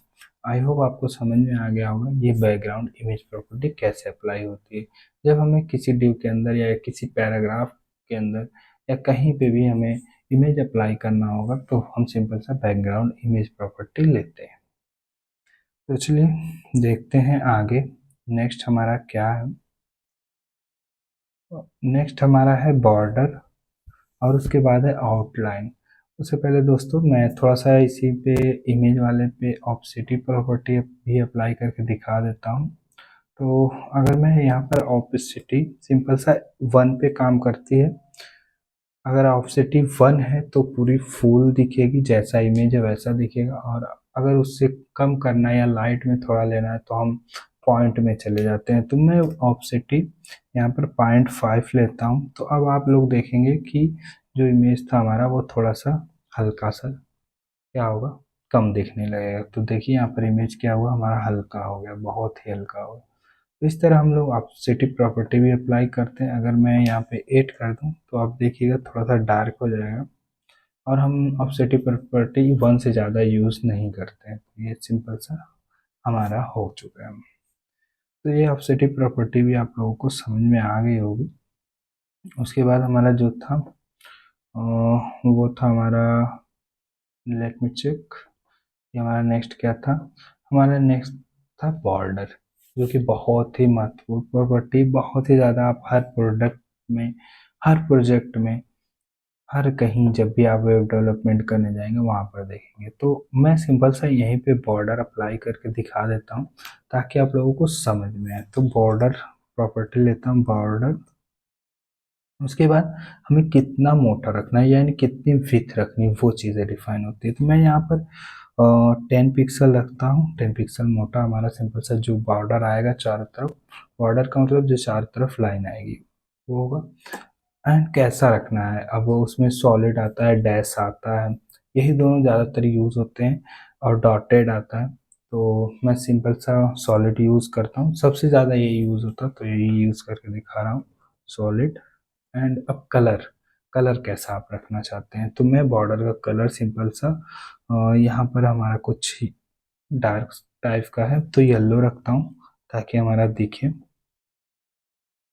A: आई होप आपको समझ में आ गया होगा ये बैकग्राउंड इमेज प्रॉपर्टी कैसे अप्लाई होती है। जब हमें किसी डिव के अंदर या किसी पैराग्राफ के अंदर या कहीं पे भी हमें इमेज अप्लाई करना होगा तो हम सिंपल सा बैकग्राउंड इमेज प्रॉपर्टी लेते हैं। तो चलिए देखते हैं आगे नेक्स्ट हमारा क्या है। नेक्स्ट हमारा है बॉर्डर और उसके बाद है आउटलाइन। उससे पहले दोस्तों मैं थोड़ा सा इसी पे इमेज वाले पे ऑप्सिटी प्रॉपर्टी भी अप्लाई करके दिखा देता हूँ। तो अगर मैं यहाँ पर ऑप्सिटी सिंपल सा 1 पे काम करती है। अगर ऑप्सिटी 1 है तो पूरी फूल दिखेगी, जैसा इमेज है वैसा दिखेगा। और अगर उससे कम करना है या लाइट में थोड़ा लेना है तो हम पॉइंट में चले जाते हैं। तो मैं ऑप्सिटी यहाँ पर 0.5 लेता हूँ। तो अब आप लोग देखेंगे कि जो इमेज था हमारा वो थोड़ा सा हल्का सा क्या होगा, कम दिखने लगेगा। तो देखिए यहाँ पर इमेज क्या हुआ, हमारा हल्का हो गया, बहुत ही हल्का हो गया। तो इस तरह हम लोग ऑप्सिटी प्रॉपर्टी भी अप्लाई करते हैं। अगर मैं यहाँ पे 8 कर दूँ तो आप देखिएगा थोड़ा सा डार्क हो जाएगा। और हम ऑप्सिटी प्रॉपर्टी 1 से ज़्यादा यूज़ नहीं करते हैं। तो ये सिंपल सा हमारा हो चुका है। तो ये ऑप्सिटी प्रॉपर्टी भी आप लोगों को समझ में आ गई होगी। उसके बाद हमारा जो था वो था हमारा, लेट मी चेक, ये हमारा नेक्स्ट क्या था। हमारा नेक्स्ट था बॉर्डर, जो कि बहुत ही महत्वपूर्ण प्रॉपर्टी, बहुत ही ज़्यादा आप हर प्रोडक्ट में, हर प्रोजेक्ट में, हर कहीं जब भी आप वेब डेवलपमेंट करने जाएंगे वहाँ पर देखेंगे। तो मैं सिंपल सा यहीं पे बॉर्डर अप्लाई करके दिखा देता हूँ ताकि आप लोगों को समझ में आए। तो बॉर्डर प्रॉपर्टी लेता हूँ, बॉर्डर। उसके बाद हमें कितना मोटा रखना है यानी कितनी विथ रखनी है वो चीज़ें डिफाइन होती है। तो मैं यहाँ पर 10 पिक्सल रखता हूँ। 10 पिक्सल मोटा हमारा सिंपल सा जो बॉर्डर आएगा चारों तरफ, बॉर्डर का मतलब जो चारों तरफ लाइन आएगी वो होगा। एंड कैसा रखना है, अब उसमें सॉलिड आता है, डैश आता है, यही दोनों ज़्यादातर यूज़ होते हैं। और डॉटेड आता है। तो मैं सिंपल सा सॉलिड यूज़ करता हूँ, सबसे ज़्यादा ये यूज़ होता है तो यही यूज़ करके दिखा रहा हूँ, सॉलिड। एंड अब कलर, कलर कैसा आप रखना चाहते हैं। तो मैं बॉर्डर का कलर सिंपल सा यहाँ पर हमारा कुछ डार्क टाइप का है तो येलो रखता हूँ ताकि हमारा दिखे।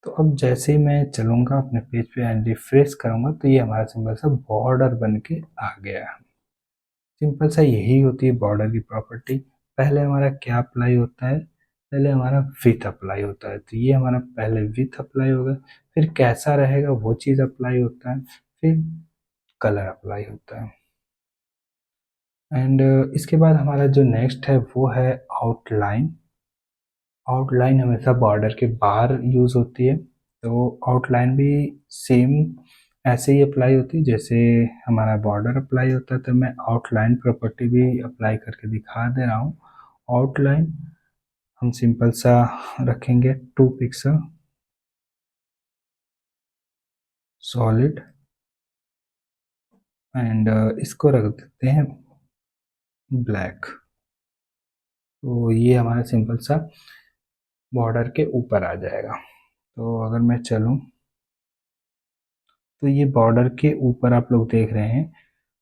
A: तो अब जैसे ही मैं चलूँगा अपने पेज पे एंड रिफ्रेश करूँगा तो ये हमारा सिंपल सा बॉर्डर बन के आ गया है। सिंपल सा यही होती है बॉर्डर की प्रॉपर्टी। पहले हमारा क्या अप्लाई होता है, पहले हमारा विथ अप्लाई होता है। तो ये हमारा पहले विथ अप्लाई होगा, फिर कैसा रहेगा वो चीज़ अप्लाई होता है, फिर कलर अप्लाई होता है। एंड इसके बाद हमारा जो नेक्स्ट है वो है आउटलाइन। आउटलाइन हमेशा बॉर्डर के बाहर यूज़ होती है। तो आउटलाइन भी सेम ऐसे ही अप्लाई होती है जैसे हमारा बॉर्डर अप्लाई होता है। तो मैं आउटलाइन प्रॉपर्टी भी अप्लाई करके दिखा दे रहा हूँ। आउटलाइन हम सिंपल सा रखेंगे 2 पिक्सल, सॉलिड एंड इसको रख देते हैं ब्लैक। तो ये हमारा सिंपल सा बॉर्डर के ऊपर आ जाएगा। तो अगर मैं चलूँ तो ये बॉर्डर के ऊपर आप लोग देख रहे हैं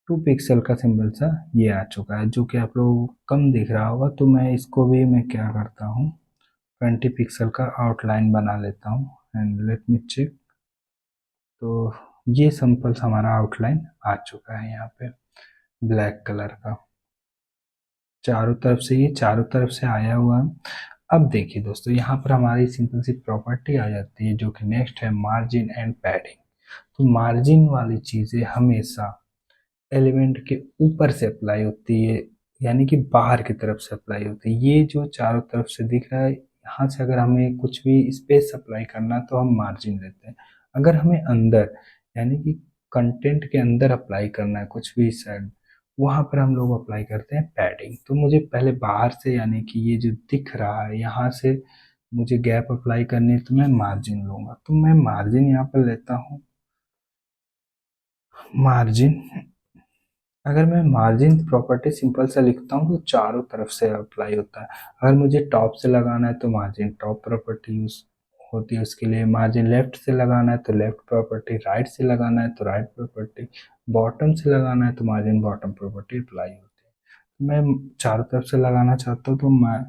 A: 2 पिक्सल का सिंबल सा ये आ चुका है, जो कि आप लोगों को कम दिख रहा होगा। तो मैं इसको भी मैं क्या करता हूँ, 20 पिक्सल का आउटलाइन बना लेता हूँ एंड लेट मी चेक। तो ये सिंपल सा हमारा आउटलाइन आ चुका है यहाँ पे ब्लैक कलर का, चारों तरफ से, ये चारों तरफ से आया हुआ है। अब देखिए दोस्तों, यहाँ पर हमारी सिंपल सी प्रॉपर्टी आ जाती है, जो कि नेक्स्ट है मार्जिन एंड पैडिंग। तो मार्जिन वाली चीज़ें हमेशा एलिमेंट के ऊपर से अप्लाई होती है, यानी कि बाहर की तरफ से अप्लाई होती है। ये जो चारों तरफ से दिख रहा है, यहाँ से अगर हमें कुछ भी स्पेस अप्लाई करना तो हम मार्जिन लेते हैं। अगर हमें अंदर, यानी कि कंटेंट के अंदर अप्लाई करना है कुछ भी साइड, वहाँ पर हम लोग अप्लाई करते हैं पैडिंग। तो मुझे पहले बाहर से, यानी कि ये जो दिख रहा है यहाँ से मुझे गैप अप्लाई करनी है, तो मैं मार्जिन लूँगा। तो मैं मार्जिन यहाँ पर लेता हूँ, मार्जिन। अगर मैं मार्जिन प्रॉपर्टी सिंपल से लिखता हूँ तो चारों तरफ से अप्लाई होता है। अगर मुझे टॉप से लगाना है तो मार्जिन टॉप प्रॉपर्टी यूज होती है उसके लिए। मार्जिन लेफ्ट से लगाना है तो लेफ्ट प्रॉपर्टी, राइट से लगाना है तो राइट प्रॉपर्टी, बॉटम से लगाना है तो मार्जिन बॉटम प्रॉपर्टी अप्लाई होती है। मैं चारों तरफ से लगाना चाहता हूँ तो मैं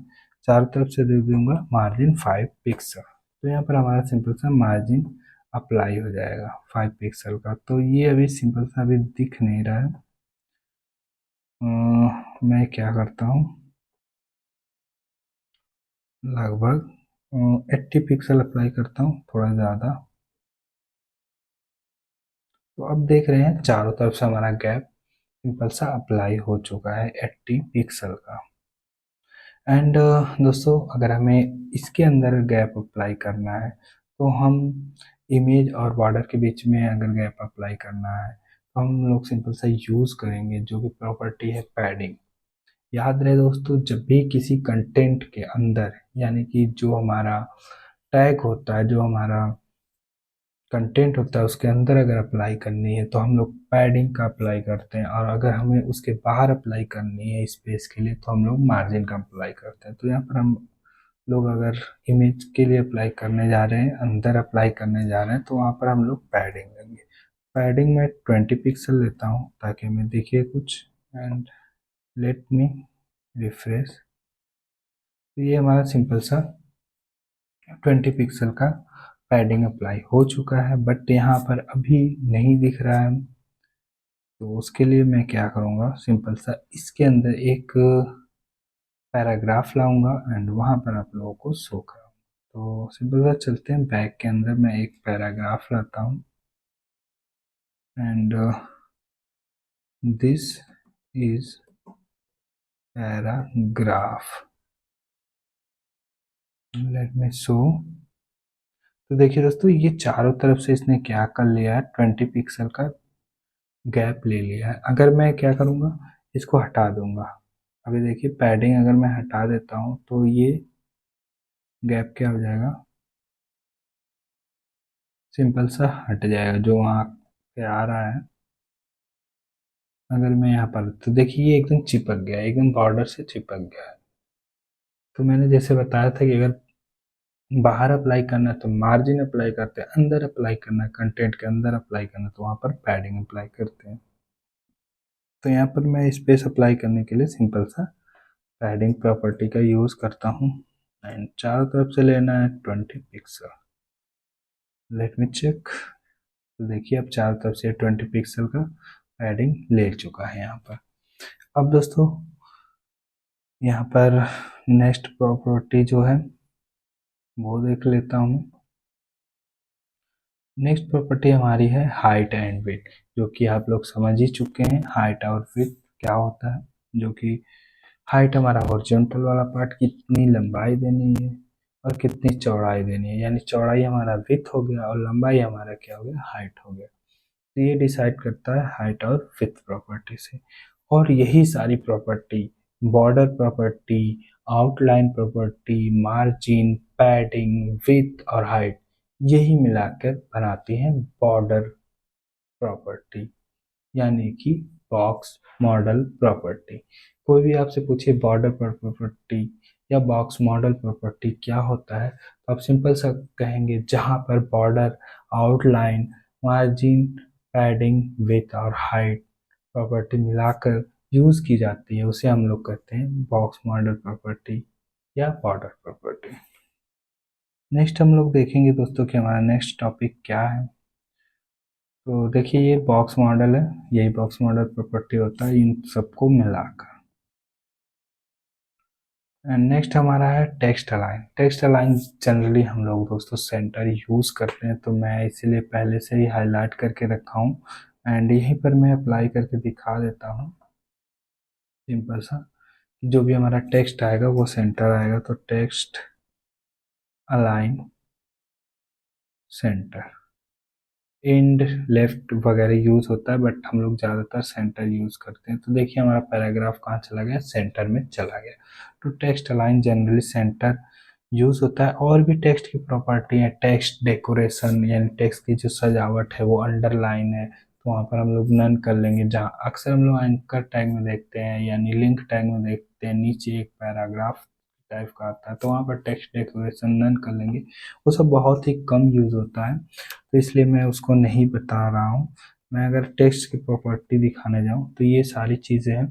A: चारों तरफ से दे दूंगा मार्जिन 5 पिक्सल। तो यहाँ पर हमारा सिंपल सा मार्जिन अप्लाई हो जाएगा 5 पिक्सल का। तो ये अभी सिंपल सा अभी दिख नहीं रहा है। मैं क्या करता हूँ, लगभग 80 पिक्सल अप्लाई करता हूँ, थोड़ा ज़्यादा। तो अब देख रहे हैं चारों तरफ से हमारा गैप सिंपल सा अप्लाई हो चुका है 80 पिक्सल का। एंड दोस्तों, अगर हमें इसके अंदर गैप अप्लाई करना है तो हम इमेज और बॉर्डर के बीच में अगर गैप अप्लाई करना है तो हम लोग सिंपल सा यूज़ करेंगे, जो कि प्रॉपर्टी है पैडिंग। याद रहे दोस्तों, जब भी किसी कंटेंट के अंदर, यानी कि जो हमारा टैग होता है, जो हमारा कंटेंट होता है उसके अंदर अगर अप्लाई करनी है तो हम लोग पैडिंग का अप्लाई करते हैं, और अगर हमें उसके बाहर अप्लाई करनी है स्पेस के लिए तो हम लोग मार्जिन का अप्लाई करते हैं। तो यहाँ पर हम लोग अगर इमेज के लिए अप्लाई करने जा रहे हैं, अंदर अप्लाई करने जा रहे हैं, तो वहाँ पर हम लोग पैडिंग लेंगे। पैडिंग में 20 पिक्सल लेता हूँ ताकि हमें दिखे कुछ। And let me refresh. तो ये हमारा सिंपल सा 20 पिक्सल का पैडिंग अप्लाई हो चुका है, बट यहाँ पर अभी नहीं दिख रहा है। तो उसके लिए मैं क्या करूँगा, सिंपल सा इसके अंदर एक पैराग्राफ लाऊंगा एंड वहाँ पर आप लोगों को शो कराऊंगा। तो सिंपल सा चलते हैं बैक के अंदर, मैं एक पैराग्राफ लाता हूँ and this is paragraph, let me show. तो देखिए दोस्तों, ये चारों तरफ से इसने क्या कर लिया है, 20 पिक्सल का गैप ले लिया है। अगर मैं क्या करूँगा, इसको हटा दूंगा। अभी देखिए पैडिंग अगर मैं हटा देता हूँ तो ये गैप क्या हो जाएगा, सिंपल सा हट जाएगा जो वहाँ पे आ रहा है। अगर मैं यहाँ पर, तो देखिए ये एकदम चिपक गया, एकदम बॉर्डर से चिपक गया है। तो मैंने जैसे बताया था कि अगर बाहर अप्लाई करना है तो मार्जिन अप्लाई करते हैं, अंदर अप्लाई करना है, कंटेंट के अंदर अप्लाई करना है तो वहाँ पर पैडिंग अप्लाई करते हैं। तो यहाँ पर मैं स्पेस अप्लाई करने के लिए सिंपल सा पैडिंग प्रॉपर्टी का यूज़ करता हूँ एंड चारों तरफ से लेना है 20 पिक्सल। Late me check. तो देखिए अब चारों तरफ से 20 पिक्सल का पैडिंग ले चुका है यहाँ पर। अब दोस्तों, यहाँ पर नेक्स्ट प्रॉपर्टी जो है वो देख लेता हूँ। नेक्स्ट प्रॉपर्टी हमारी है हाइट एंड विड्थ, जो कि आप लोग समझ ही चुके हैं हाइट और विड्थ क्या होता है। जो कि हाइट हमारा हॉरिजॉन्टल वाला पार्ट, कितनी लंबाई देनी है और कितनी चौड़ाई देनी है, यानी चौड़ाई हमारा विड्थ हो गया और लंबाई हमारा क्या हो गया, हाइट हो गया। तो ये डिसाइड करता है हाइट और विड्थ प्रॉपर्टी से। और यही सारी property, border property, outline property, margin, padding, width और हाइट, यही मिलाकर बनाती हैं बॉर्डर प्रॉपर्टी। यानी कि बॉक्स मॉडल प्रॉपर्टी। कोई भी आपसे पूछे बॉर्डर प्रॉपर्टी या बॉक्स मॉडल प्रॉपर्टी क्या होता है, तो आप सिंपल सा कहेंगे जहाँ पर border, outline, margin, padding, width और हाइट प्रॉपर्टी मिलाकर यूज की जाती है, उसे हम लोग कहते हैं बॉक्स मॉडल प्रॉपर्टी या बॉर्डर प्रॉपर्टी। नेक्स्ट हम लोग देखेंगे दोस्तों कि हमारा नेक्स्ट टॉपिक क्या है। तो देखिए ये बॉक्स मॉडल है, यही बॉक्स मॉडल प्रॉपर्टी होता है इन सबको मिलाकर। एंड नेक्स्ट हमारा है text align. Text align generally हम लोग दोस्तों सेंटर यूज करते हैं, तो मैं इसीलिए पहले से ही हाईलाइट करके रखा हूँ एंड यहीं पर मैं अप्लाई करके दिखा देता हूँ सिंपल सा। जो भी हमारा टेक्स्ट आएगा वो सेंटर आएगा, तो text align centre. And left वगैरह यूज होता है बट हम लोग ज़्यादातर सेंटर यूज करते हैं। तो देखिए हमारा पैराग्राफ कहाँ चला गया, सेंटर में चला गया। तो text align generally centre use होता है। और भी टेक्स्ट की प्रॉपर्टी है, टेक्स्ट डेकोरेशन यानी टेक्स्ट की जो सजावट है वो अंडरलाइन है, तो वहाँ पर हम लोग नन कर लेंगे। जहाँ अक्सर हम लोग एंकर टैग में देखते हैं यानी लिंक टैग में देखते हैं, नीचे एक पैराग्राफ टाइप का आता है, तो वहाँ पर टेक्स्ट डेकोरेशन नन कर लेंगे। वो सब बहुत ही कम यूज होता है, तो इसलिए मैं उसको नहीं बता रहा हूँ। मैं अगर टेक्स्ट की प्रॉपर्टी दिखाने जाऊँ तो ये सारी चीज़ें हैं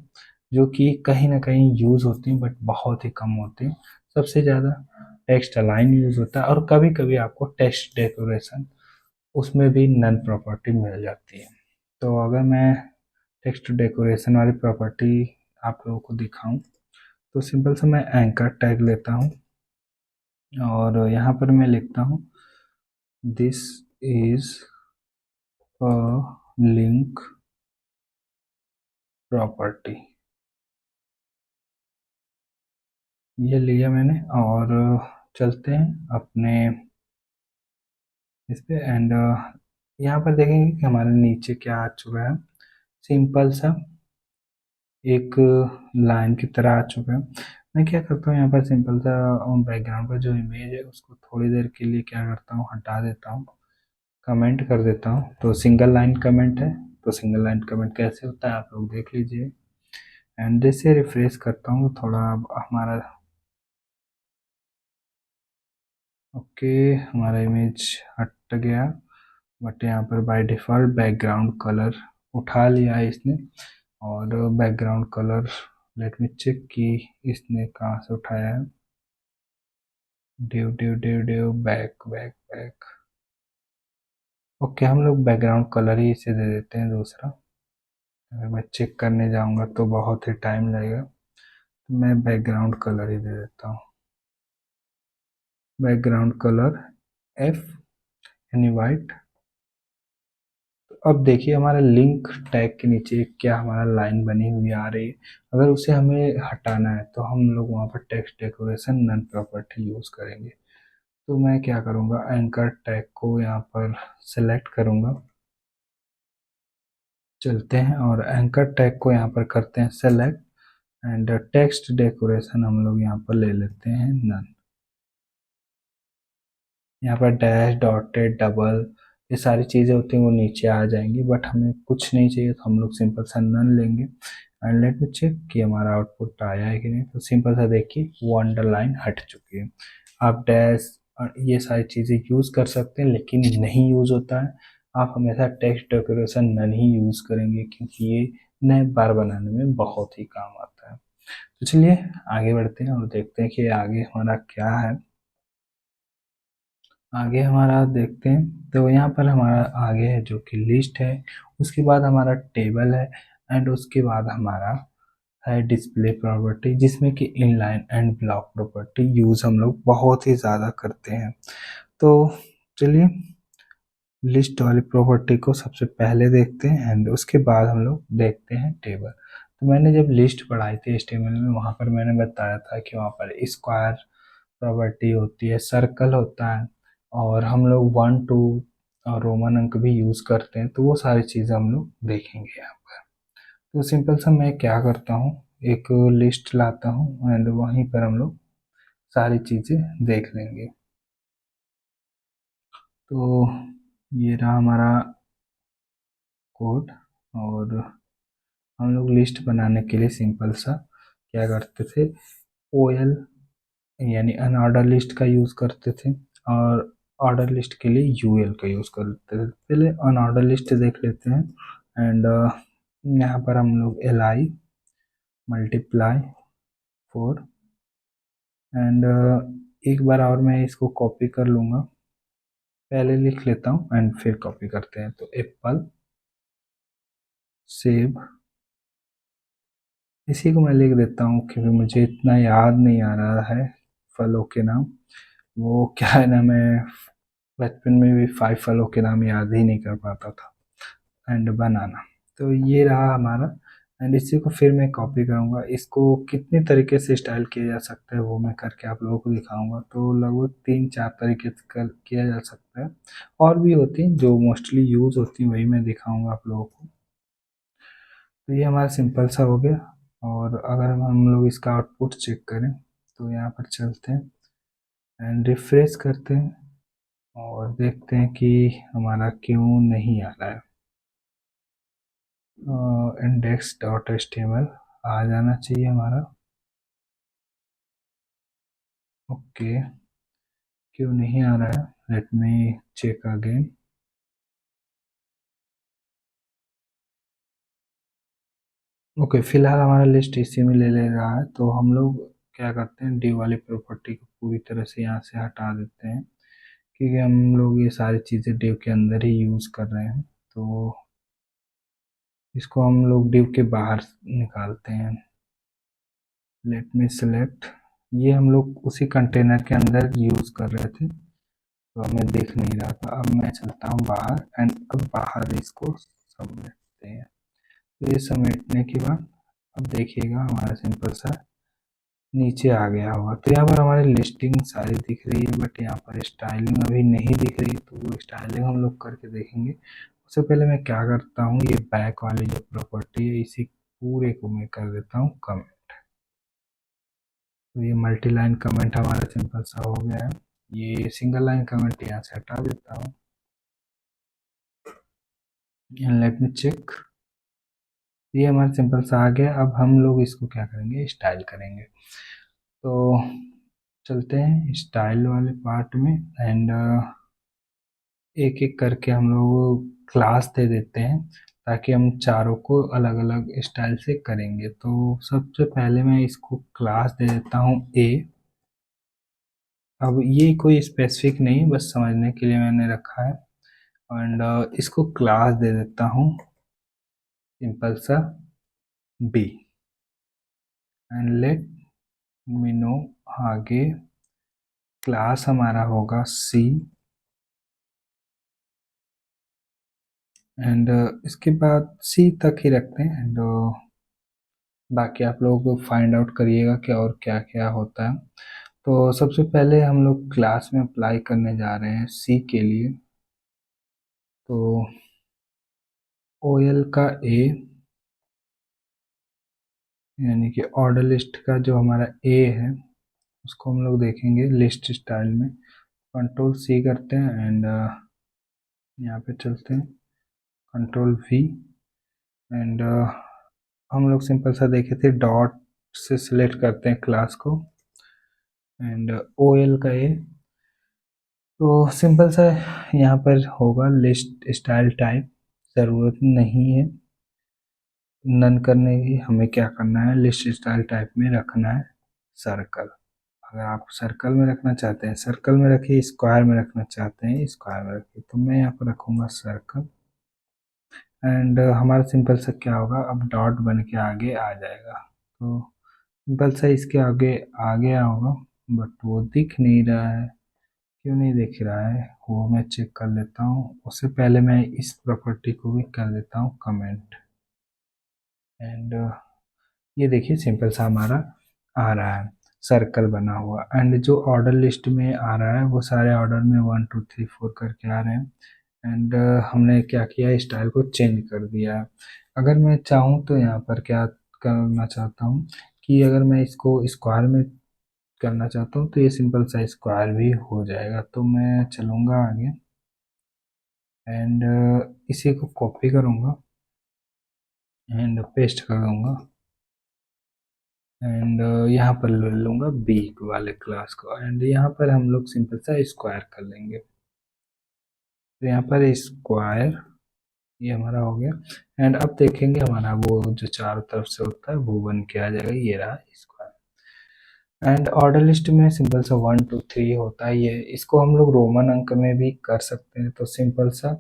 A: जो कि कहीं ना कहीं यूज़ होती हैं बट बहुत ही कम होती हैं। सबसे ज़्यादा टेक्स्ट अलाइन यूज़ होता है और कभी कभी आपको टेक्स्ट डेकोरेशन उसमें भी नन प्रॉपर्टी मिल जाती है। तो अगर मैं टेक्स्ट डेकोरेशन वाली प्रॉपर्टी आप लोगों को दिखाऊं, तो सिंपल से मैं एंकर टैग लेता हूं और यहाँ पर मैं लिखता हूँ this is a link property. ये लिया मैंने और चलते हैं अपने इस पे एंड यहाँ पर देखेंगे कि हमारे नीचे क्या आ चुका है, सिंपल सा एक लाइन की तरह आ चुका है। मैं क्या करता हूँ यहाँ पर सिंपल सा बैकग्राउंड का जो इमेज है उसको थोड़ी देर के लिए क्या करता हूँ हटा देता हूँ, कमेंट कर देता हूँ। तो सिंगल लाइन कमेंट है, तो सिंगल लाइन कमेंट कैसे होता है आप लोग देख लीजिए। एंड जैसे रिफ्रेश करता हूँ थोड़ा अब हमारा ओके, हमारा इमेज हट गया बट यहाँ पर बाय डिफ़ॉल्ट बैकग्राउंड कलर उठा लिया है इसने। और background colour let me check कि इसने कहाँ से उठाया है। ड्यू ड्यू ड्यू ड्यू बैक बैक बैक। ओके, हम लोग बैकग्राउंड कलर ही इसे दे देते हैं दूसरा। अगर मैं चेक करने जाऊँगा तो बहुत ही टाइम लगेगा, तो मैं बैकग्राउंड कलर ही दे देता हूँ। बैकग्राउंड कलर एफ यानी वाइट। अब देखिए हमारे लिंक टैग के नीचे क्या हमारा लाइन बनी हुई आ रही है। अगर उसे हमें हटाना है तो हम लोग वहाँ पर text decoration none property use करेंगे। तो मैं क्या करूँगा, एंकर टैग को यहाँ पर सेलेक्ट करूँगा। चलते हैं और एंकर टैग को यहाँ पर करते हैं सेलेक्ट एंड टेक्स्ट डेकोरेशन हम लोग यहाँ पर ले लेते हैं नन। यहाँ पर डैश, डॉटेड, डबल ये सारी चीज़ें होती हैं वो नीचे आ जाएंगी, बट हमें कुछ नहीं चाहिए तो हम लोग सिंपल सा नन लेंगे। एंड लेट मी चेक कि हमारा आउटपुट आया है कि नहीं। तो सिंपल सा देखिए वो अंडरलाइन हट चुकी है। आप डैश और ये सारी चीज़ें यूज़ कर सकते हैं लेकिन नहीं यूज़ होता है। आप हमेशा टेक्स्ट डेकोरेशन नन ही यूज़ करेंगे क्योंकि ये नए बार बनाने में बहुत ही काम आता है। तो चलिए आगे बढ़ते हैं और देखते हैं कि आगे हमारा क्या है। आगे हमारा देखते हैं तो यहाँ पर हमारा आगे है जो कि लिस्ट है, उसके बाद हमारा टेबल है एंड उसके बाद हमारा है डिस्प्ले प्रॉपर्टी, जिसमें कि inline and block property use हम लोग बहुत ही ज़्यादा करते हैं। तो चलिए लिस्ट वाली प्रॉपर्टी को सबसे पहले देखते हैं एंड उसके बाद हम लोग देखते हैं टेबल। तो मैंने जब लिस्ट पढ़ाई थी HTML में, वहाँ पर मैंने बताया था कि वहाँ पर स्क्वायर प्रॉपर्टी होती है, सर्कल होता है और हम लोग 1 2 और रोमन अंक भी यूज़ करते हैं। तो वो सारी चीज़ें हम लोग देखेंगे यहाँ पर। तो सिंपल सा मैं क्या करता हूँ, एक लिस्ट लाता हूँ एंड वहीं पर हम लोग सारी चीज़ें देख लेंगे। तो ये रहा हमारा कोड और हम लोग लिस्ट बनाने के लिए सिंपल सा क्या करते थे, ओएल यानी अनऑर्डर लिस्ट का यूज़ करते थे, और ऑर्डर लिस्ट के लिए यूएल का यूज़ करते थे। पहले अनऑर्डर लिस्ट देख लेते हैं। एंड यहाँ पर हम लोग एल आई मल्टीप्लाई 4, एंड एक बार और मैं इसको कॉपी कर लूँगा, पहले लिख लेता हूँ एंड फिर कॉपी करते हैं। तो एप्पल सेब, इसी को मैं लिख देता हूँ क्योंकि मुझे इतना याद नहीं आ रहा है फलों के नाम। वो क्या है ना, मैं बचपन में भी 5 फलों के नाम याद ही नहीं कर पाता था। एंड बनाना, तो ये रहा हमारा। एंड इसी को फिर मैं कॉपी करूँगा। इसको कितने तरीके से स्टाइल किया जा सकता है वो मैं करके आप लोगों को दिखाऊंगा। तो लगभग 3-4 तरीके से कर किया जा सकता है, और भी होती हैं जो मोस्टली यूज़ होती हैं, वही मैं दिखाऊंगा आप लोगों को। तो ये हमारा सिंपल सा हो गया। और अगर हम लोग इसका आउटपुट चेक करें तो यहाँ पर चलते हैं एंड रिफ्रेश करते हैं और देखते हैं कि हमारा क्यों नहीं आ रहा है। Index dot H T M L आ जाना चाहिए हमारा। ओके, क्यों नहीं आ रहा है, let me check again. Okay, फिलहाल हमारा लिस्ट इसी में ले ले रहा है। तो हम लोग क्या करते हैं, डी वाली प्रॉपर्टी को पूरी तरह से यहाँ से हटा देते हैं, क्योंकि हम लोग ये सारी चीज़ें डिव के अंदर ही यूज़ कर रहे हैं। तो इसको हम लोग डिव के बाहर निकालते हैं। लेट मी सेलेक्ट, ये हम लोग उसी कंटेनर के अंदर यूज़ कर रहे थे तो हमें दिख नहीं रहा था। अब मैं चलता हूँ बाहर एंड अब बाहर इसको समेटते हैं। तो ये समेटने के बाद अब देखिएगा हमारा सिंपल सा नीचे आ गया होगा। तो यहाँ पर हमारी लिस्टिंग सारी दिख रही है, बट यहाँ पर स्टाइलिंग अभी नहीं दिख रही। तो वो स्टाइलिंग हम लोग करके देखेंगे। उससे पहले मैं क्या करता हूँ, ये बैक वाली जो प्रॉपर्टी है इसी पूरे को मैं कर देता हूँ कमेंट। तो ये मल्टी लाइन कमेंट हमारा सिंपल सा हो गया है। ये सिंगल लाइन कमेंट यहाँ से हटा देता हूँ। लेट मी चेक, ये हमारा सिंपल सा आ गया। अब हम लोग इसको क्या करेंगे, स्टाइल करेंगे। तो चलते हैं स्टाइल वाले पार्ट में एंड एक एक करके हम लोग क्लास दे देते हैं, ताकि हम चारों को अलग अलग स्टाइल से करेंगे। तो सबसे पहले मैं इसको क्लास दे देता हूँ ए। अब ये कोई स्पेसिफिक नहीं, बस समझने के लिए मैंने रखा है। एंड इसको क्लास दे देता हूँ सिंपल सा B. And let me know, आगे क्लास हमारा होगा सी। एंड इसके बाद सी तक ही रखते हैं। एंड बाकी आप लोग फाइंड आउट करिएगा कि और क्या क्या होता है। तो सबसे पहले हम लोग क्लास में अप्लाई करने जा रहे हैं सी के लिए। तो ओ एल का ए, यानी कि ऑर्डर लिस्ट का जो हमारा ए है उसको हम लोग देखेंगे लिस्ट स्टाइल में। कंट्रोल सी करते हैं एंड यहाँ पे चलते हैं कंट्रोल वी। एंड हम लोग सिंपल सा देखे थे डॉट से सिलेक्ट करते हैं क्लास को। एंड ओ एल का ए, तो सिंपल सा यहाँ पर होगा लिस्ट स्टाइल टाइप, ज़रूरत नहीं है नन करने की। हमें क्या करना है, लिस्ट स्टाइल टाइप में रखना है सर्कल। अगर आप सर्कल में रखना चाहते हैं सर्कल में रखिए, स्क्वायर में रखना चाहते हैं स्क्वायर में रखिए। तो मैं यहाँ पर रखूँगा सर्कल। एंड हमारा सिंपल सा क्या होगा, अब डॉट बन के आगे आ जाएगा। तो सिंपल सा इसके आगे आ गया होगा, बट वो दिख नहीं रहा है। क्यों नहीं दिख रहा है वो मैं चेक कर लेता हूँ। उससे पहले मैं इस प्रॉपर्टी को भी कर देता हूँ कमेंट। एंड ये देखिए सिंपल सा हमारा आ रहा है सर्कल बना हुआ। एंड जो ऑर्डर लिस्ट में आ रहा है वो सारे ऑर्डर में 1 2 3 4 करके आ रहे हैं। एंड हमने क्या किया, स्टाइल को चेंज कर दिया है। अगर मैं चाहूँ तो यहाँ पर क्या करना चाहता हूँ कि अगर मैं इसको स्क्वायर में करना चाहता हूँ तो ये सिंपल सा स्क्वायर भी हो जाएगा। तो मैं चलूँगा आगे एंड इसी को कॉपी करूँगा एंड पेस्ट कर दूंगा। एंड यहाँ पर ले लूँगा बी वाले क्लास को, एंड यहाँ पर हम लोग सिंपल सा स्क्वायर कर लेंगे। तो यहाँ पर स्क्वायर ये हमारा हो गया। एंड अब देखेंगे हमारा वो जो चारों तरफ से होता है वो बन के आ जाएगा, ये रहा स्क्वायर। एंड ऑर्डर लिस्ट में सिंपल सा 1 2 3 होता है, ये इसको हम लोग रोमन अंक में भी कर सकते हैं। तो सिंपल सा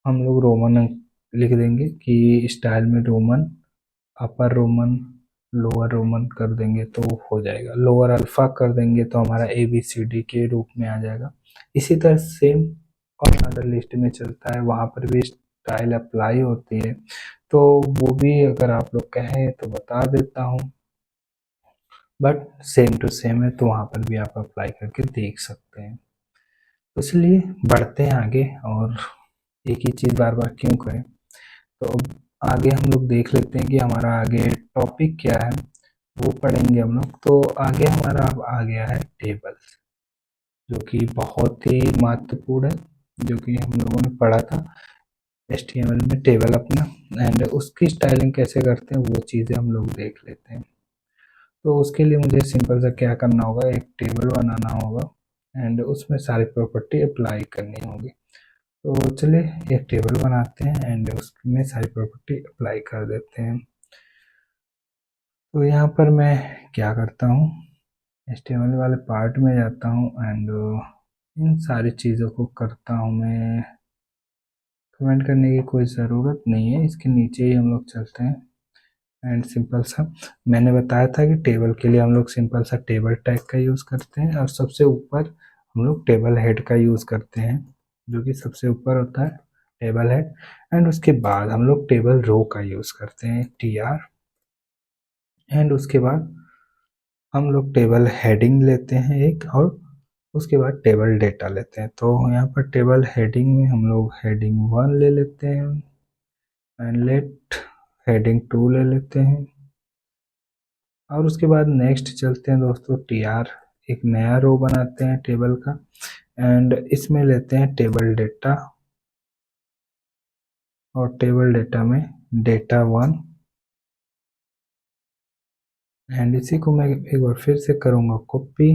A: हम लोग रोमन अंक लिख देंगे कि स्टाइल में रोमन, अपर रोमन, लोअर रोमन कर देंगे तो हो जाएगा। लोअर अल्फा कर देंगे तो हमारा ए बी सी डी के रूप में आ जाएगा। इसी तरह सेम और अदर लिस्ट में चलता है, वहाँ पर भी स्टाइल अप्लाई होती है। तो वो भी अगर आप लोग कहें तो बता देता हूँ, बट सेम टू सेम है तो वहाँ पर भी आप अप्लाई करके देख सकते हैं। तो इसलिए बढ़ते हैं आगे, और एक ही चीज़ बार बार क्यों करें। तो अब आगे हम लोग देख लेते हैं कि हमारा आगे टॉपिक क्या है, वो पढ़ेंगे हम लोग। तो आगे हमारा अब आ गया है टेबल, जो कि बहुत ही महत्वपूर्ण है, जो कि हम लोगों ने पढ़ा था HTML में टेबल अपना। एंड उसकी स्टाइलिंग कैसे करते हैं वो चीज़ें हम लोग देख लेते हैं। तो उसके लिए मुझे सिंपल सा क्या करना होगा, एक टेबल बनाना होगा एंड उसमें सारी प्रॉपर्टी अप्लाई करनी होगी। तो चलिए एक टेबल बनाते हैं एंड उसमें सारी प्रॉपर्टी अप्लाई कर देते हैं। तो यहाँ पर मैं क्या करता हूँ, HTML वाले पार्ट में जाता हूँ एंड इन सारी चीज़ों को करता हूँ मैं। कमेंट करने की कोई ज़रूरत नहीं है, इसके नीचे ही हम लोग चलते हैं। एंड सिंपल सा मैंने बताया था कि टेबल के लिए हम लोग सिंपल सा टेबल टैग का यूज़ करते हैं, और सबसे ऊपर हम लोग टेबल हेड का यूज़ करते हैं, जो कि सबसे ऊपर होता है टेबल हेड। एंड उसके बाद हम लोग टेबल रो का यूज़ करते हैं TR। एंड उसके बाद हम लोग टेबल हेडिंग लेते हैं एक, और उसके बाद टेबल डेटा लेते हैं। तो यहाँ पर टेबल हेडिंग में हम लोग हेडिंग 1 ले लेते हैं, एंड लेट हेडिंग 2 ले लेते हैं। और उसके बाद नेक्स्ट चलते हैं दोस्तों TR, एक नया रो बनाते हैं टेबल का, एंड इसमें लेते हैं टेबल डेटा, और टेबल डेटा में डेटा 1। एंड इसी को मैं एक बार फिर से करूँगा कॉपी,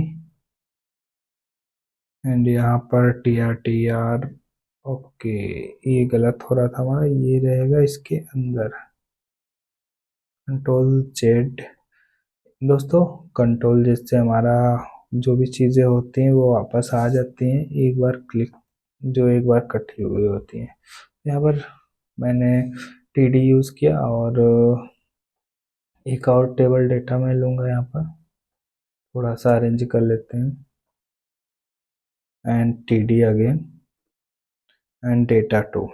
A: एंड यहाँ पर TR ओके, ये गलत हो रहा था हमारा, ये रहेगा इसके अंदर Ctrl Z। दोस्तों कंट्रोल जिससे हमारा जो भी चीज़ें होती हैं वो वापस आ जाती हैं एक बार क्लिक, जो एक बार कटी हुई होती हैं। यहाँ पर मैंने TD यूज़ किया, और एक और टेबल डेटा मैं लूँगा, यहाँ पर थोड़ा सा अरेंज कर लेते हैं, and TD again, and data two.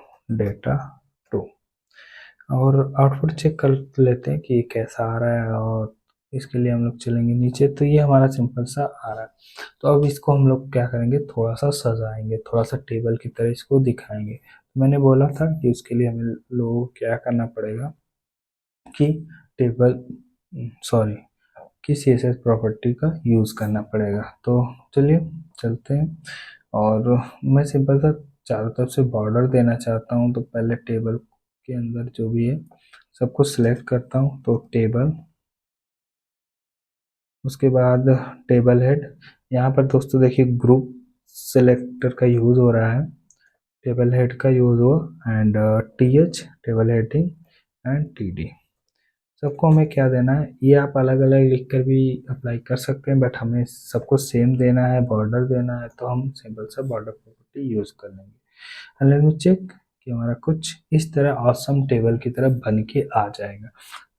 A: और आउटपुट चेक कर लेते हैं कि ये कैसा आ रहा है, और इसके लिए हम लोग चलेंगे नीचे। तो ये हमारा सिंपल सा आ रहा है। तो अब इसको हम लोग क्या करेंगे, थोड़ा सा सजाएंगे, थोड़ा सा टेबल की तरह इसको दिखाएंगे। मैंने बोला था कि उसके लिए हमें लोगों को क्या करना पड़ेगा कि टेबल सॉरी कि CSS प्रॉपर्टी का यूज़ करना पड़ेगा। तो चलिए चलते हैं, और मैं सिंपल सा चारों तरफ से बॉर्डर देना चाहता हूँ। तो पहले टेबल के अंदर जो भी है सबको सिलेक्ट करता हूँ, तो टेबल, उसके बाद टेबल हेड। यहाँ पर दोस्तों देखिए ग्रुप सेलेक्टर का यूज़ हो रहा है, टेबल हेड का यूज़ हो, and TH table heading, and TD। सबको हमें क्या देना है, ये आप अलग अलग लिख कर भी अप्लाई कर सकते हैं, बट हमें सबको सेम देना है, बॉर्डर देना है, तो हम सिंपल सा बॉर्डर प्रॉपर्टी यूज़ कर लेंगे। लेट मी चेक कि हमारा कुछ इस तरह ऑसम टेबल की तरह बन के आ जाएगा।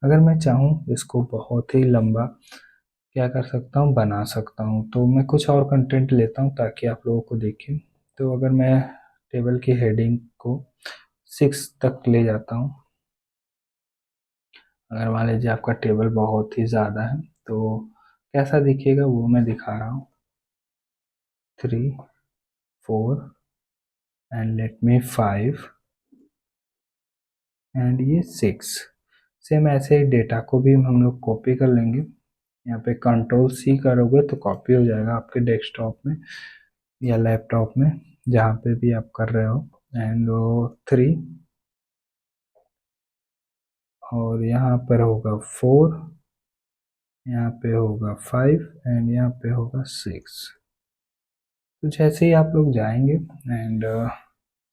A: अगर मैं चाहूँ इसको बहुत ही लंबा क्या कर सकता हूँ, बना सकता हूँ। तो मैं कुछ और कंटेंट लेता हूँ ताकि आप लोगों को देखें। तो अगर मैं टेबल की हेडिंग को 6 तक ले जाता हूँ, अगर मान लीजिए आपका टेबल बहुत ही ज़्यादा है तो कैसा दिखेगा वो मैं दिखा रहा हूँ। 3 4 एंड लेट मी 5 एंड ये 6। सेम ऐसे ही डेटा को भी हम लोग कॉपी कर लेंगे। यहाँ पे Ctrl+C करोगे तो कॉपी हो जाएगा आपके डेस्कटॉप में या लैपटॉप में, जहाँ पे भी आप कर रहे हो। एंड 3 और यहाँ पर होगा 4, यहाँ पे होगा 5 एंड यहाँ पे होगा 6। तो जैसे ही आप लोग जाएंगे एंड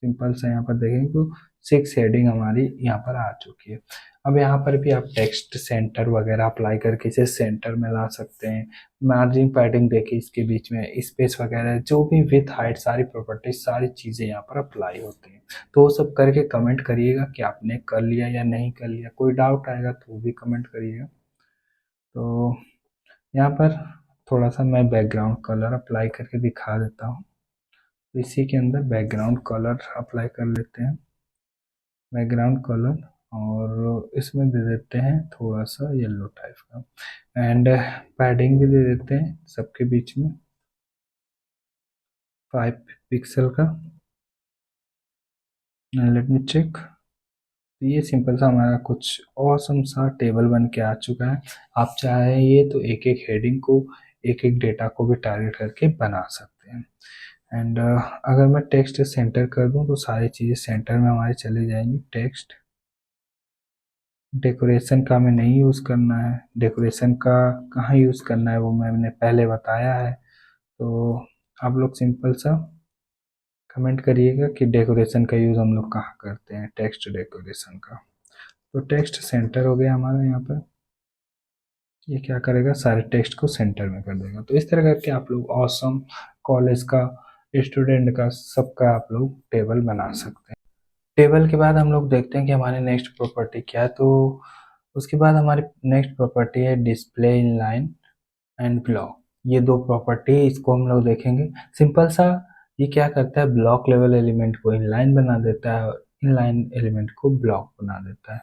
A: सिंपल सा यहाँ पर देखेंगे तो 6 हेडिंग हमारी यहाँ पर आ चुकी है। अब यहाँ पर भी आप टेक्स्ट सेंटर वगैरह अप्लाई करके इसे सेंटर में ला सकते हैं। मार्जिन पैडिंग देखिए, इसके बीच में स्पेस वगैरह जो भी विथ हाइट सारी प्रॉपर्टीज सारी चीज़ें यहाँ पर अप्लाई होती हैं। तो वो सब करके कमेंट करिएगा कि आपने कर लिया या नहीं कर लिया। कोई डाउट आएगा तो वो भी कमेंट करिएगा। तो यहाँ पर थोड़ा सा मैं बैकग्राउंड कलर अप्लाई करके दिखा देता हूँ। तो इसी के अंदर बैकग्राउंड कलर अप्लाई कर लेते हैं, बैकग्राउंड कलर, और इसमें दे देते हैं थोड़ा सा येलो टाइप का एंड पैडिंग भी दे देते हैं सबके बीच में 5 पिक्सल का। Let me check. तो ये सिंपल सा हमारा कुछ ऑसम सा टेबल बन के आ चुका है। आप चाहे तो एक एक हेडिंग को एक एक डेटा को भी टारगेट करके बना सकते हैं। एंड अगर मैं टेक्स्ट सेंटर कर दूं तो सारी चीज़ें सेंटर में हमारी चली जाएंगी। टेक्स्ट डेकोरेशन का हमें नहीं यूज़ करना है, डेकोरेशन का कहाँ यूज़ करना है वो मैंने पहले बताया है। तो आप लोग सिंपल सा कमेंट करिएगा कि डेकोरेशन का यूज़ हम लोग कहाँ करते हैं, टेक्स्ट डेकोरेशन का। तो टेक्स्ट सेंटर हो गया हमारा यहाँ पर। ये क्या करेगा, सारे टेक्स्ट को सेंटर में कर देगा। तो इस तरह करके आप लोग ऑसम कॉलेज का, स्टूडेंट का, सबका आप लोग टेबल बना सकते हैं। टेबल के बाद हम लोग देखते हैं कि हमारी नेक्स्ट प्रॉपर्टी क्या है। तो उसके बाद हमारी नेक्स्ट प्रॉपर्टी है डिस्प्ले इनलाइन एंड ब्लॉक। ये दो प्रॉपर्टी है, इसको हम लोग देखेंगे। सिंपल सा ये क्या करता है, ब्लॉक लेवल एलिमेंट को इनलाइन बना देता है और इनलाइन एलिमेंट को ब्लॉक बना देता है।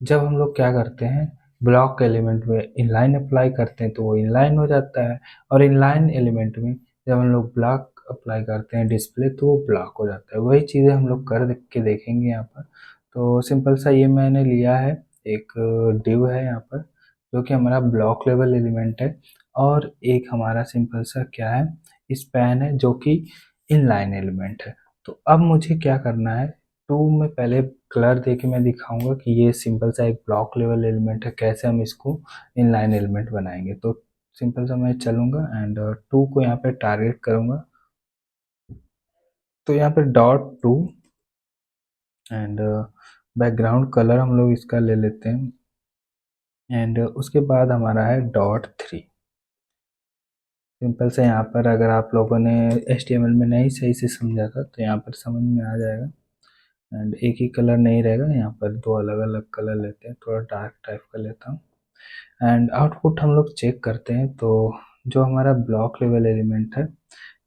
A: जब हम लोग क्या करते हैं, ब्लॉक एलिमेंट में इनलाइन अप्लाई करते हैं तो वो इनलाइन हो जाता है, और इनलाइन एलिमेंट में जब हम लोग ब्लॉक अप्लाई करते हैं डिस्प्ले तो वो ब्लॉक हो जाता है। वही चीज़ें हम लोग कर के देखेंगे यहाँ पर। तो सिंपल सा ये मैंने लिया है, एक डिव है यहाँ पर जो कि हमारा ब्लॉक लेवल एलिमेंट है, और एक हमारा सिंपल सा क्या है, स्पैन है जो कि इनलाइन एलिमेंट है। तो अब मुझे क्या करना है, टू में पहले कलर दे के मैं दिखाऊंगा कि ये सिंपल सा एक ब्लॉक लेवल एलिमेंट है, कैसे हम इसको इनलाइन एलिमेंट बनाएंगे। तो सिंपल सा मैं चलूंगा एंड टू को यहाँ पे टारगेट करूंगा। तो यहाँ पे .2 एंड बैकग्राउंड कलर हम लोग इसका ले लेते हैं, एंड उसके बाद हमारा है .3। सिंपल से यहाँ पर अगर आप लोगों ने HTML में नहीं सही से समझा था तो यहाँ पर समझ में आ जाएगा। एंड एक ही कलर नहीं रहेगा, यहाँ पर दो अलग अलग कलर लेते हैं, थोड़ा डार्क टाइप का लेता हूँ। एंड आउटपुट हम लोग चेक करते हैं। तो जो हमारा ब्लॉक लेवल एलिमेंट है,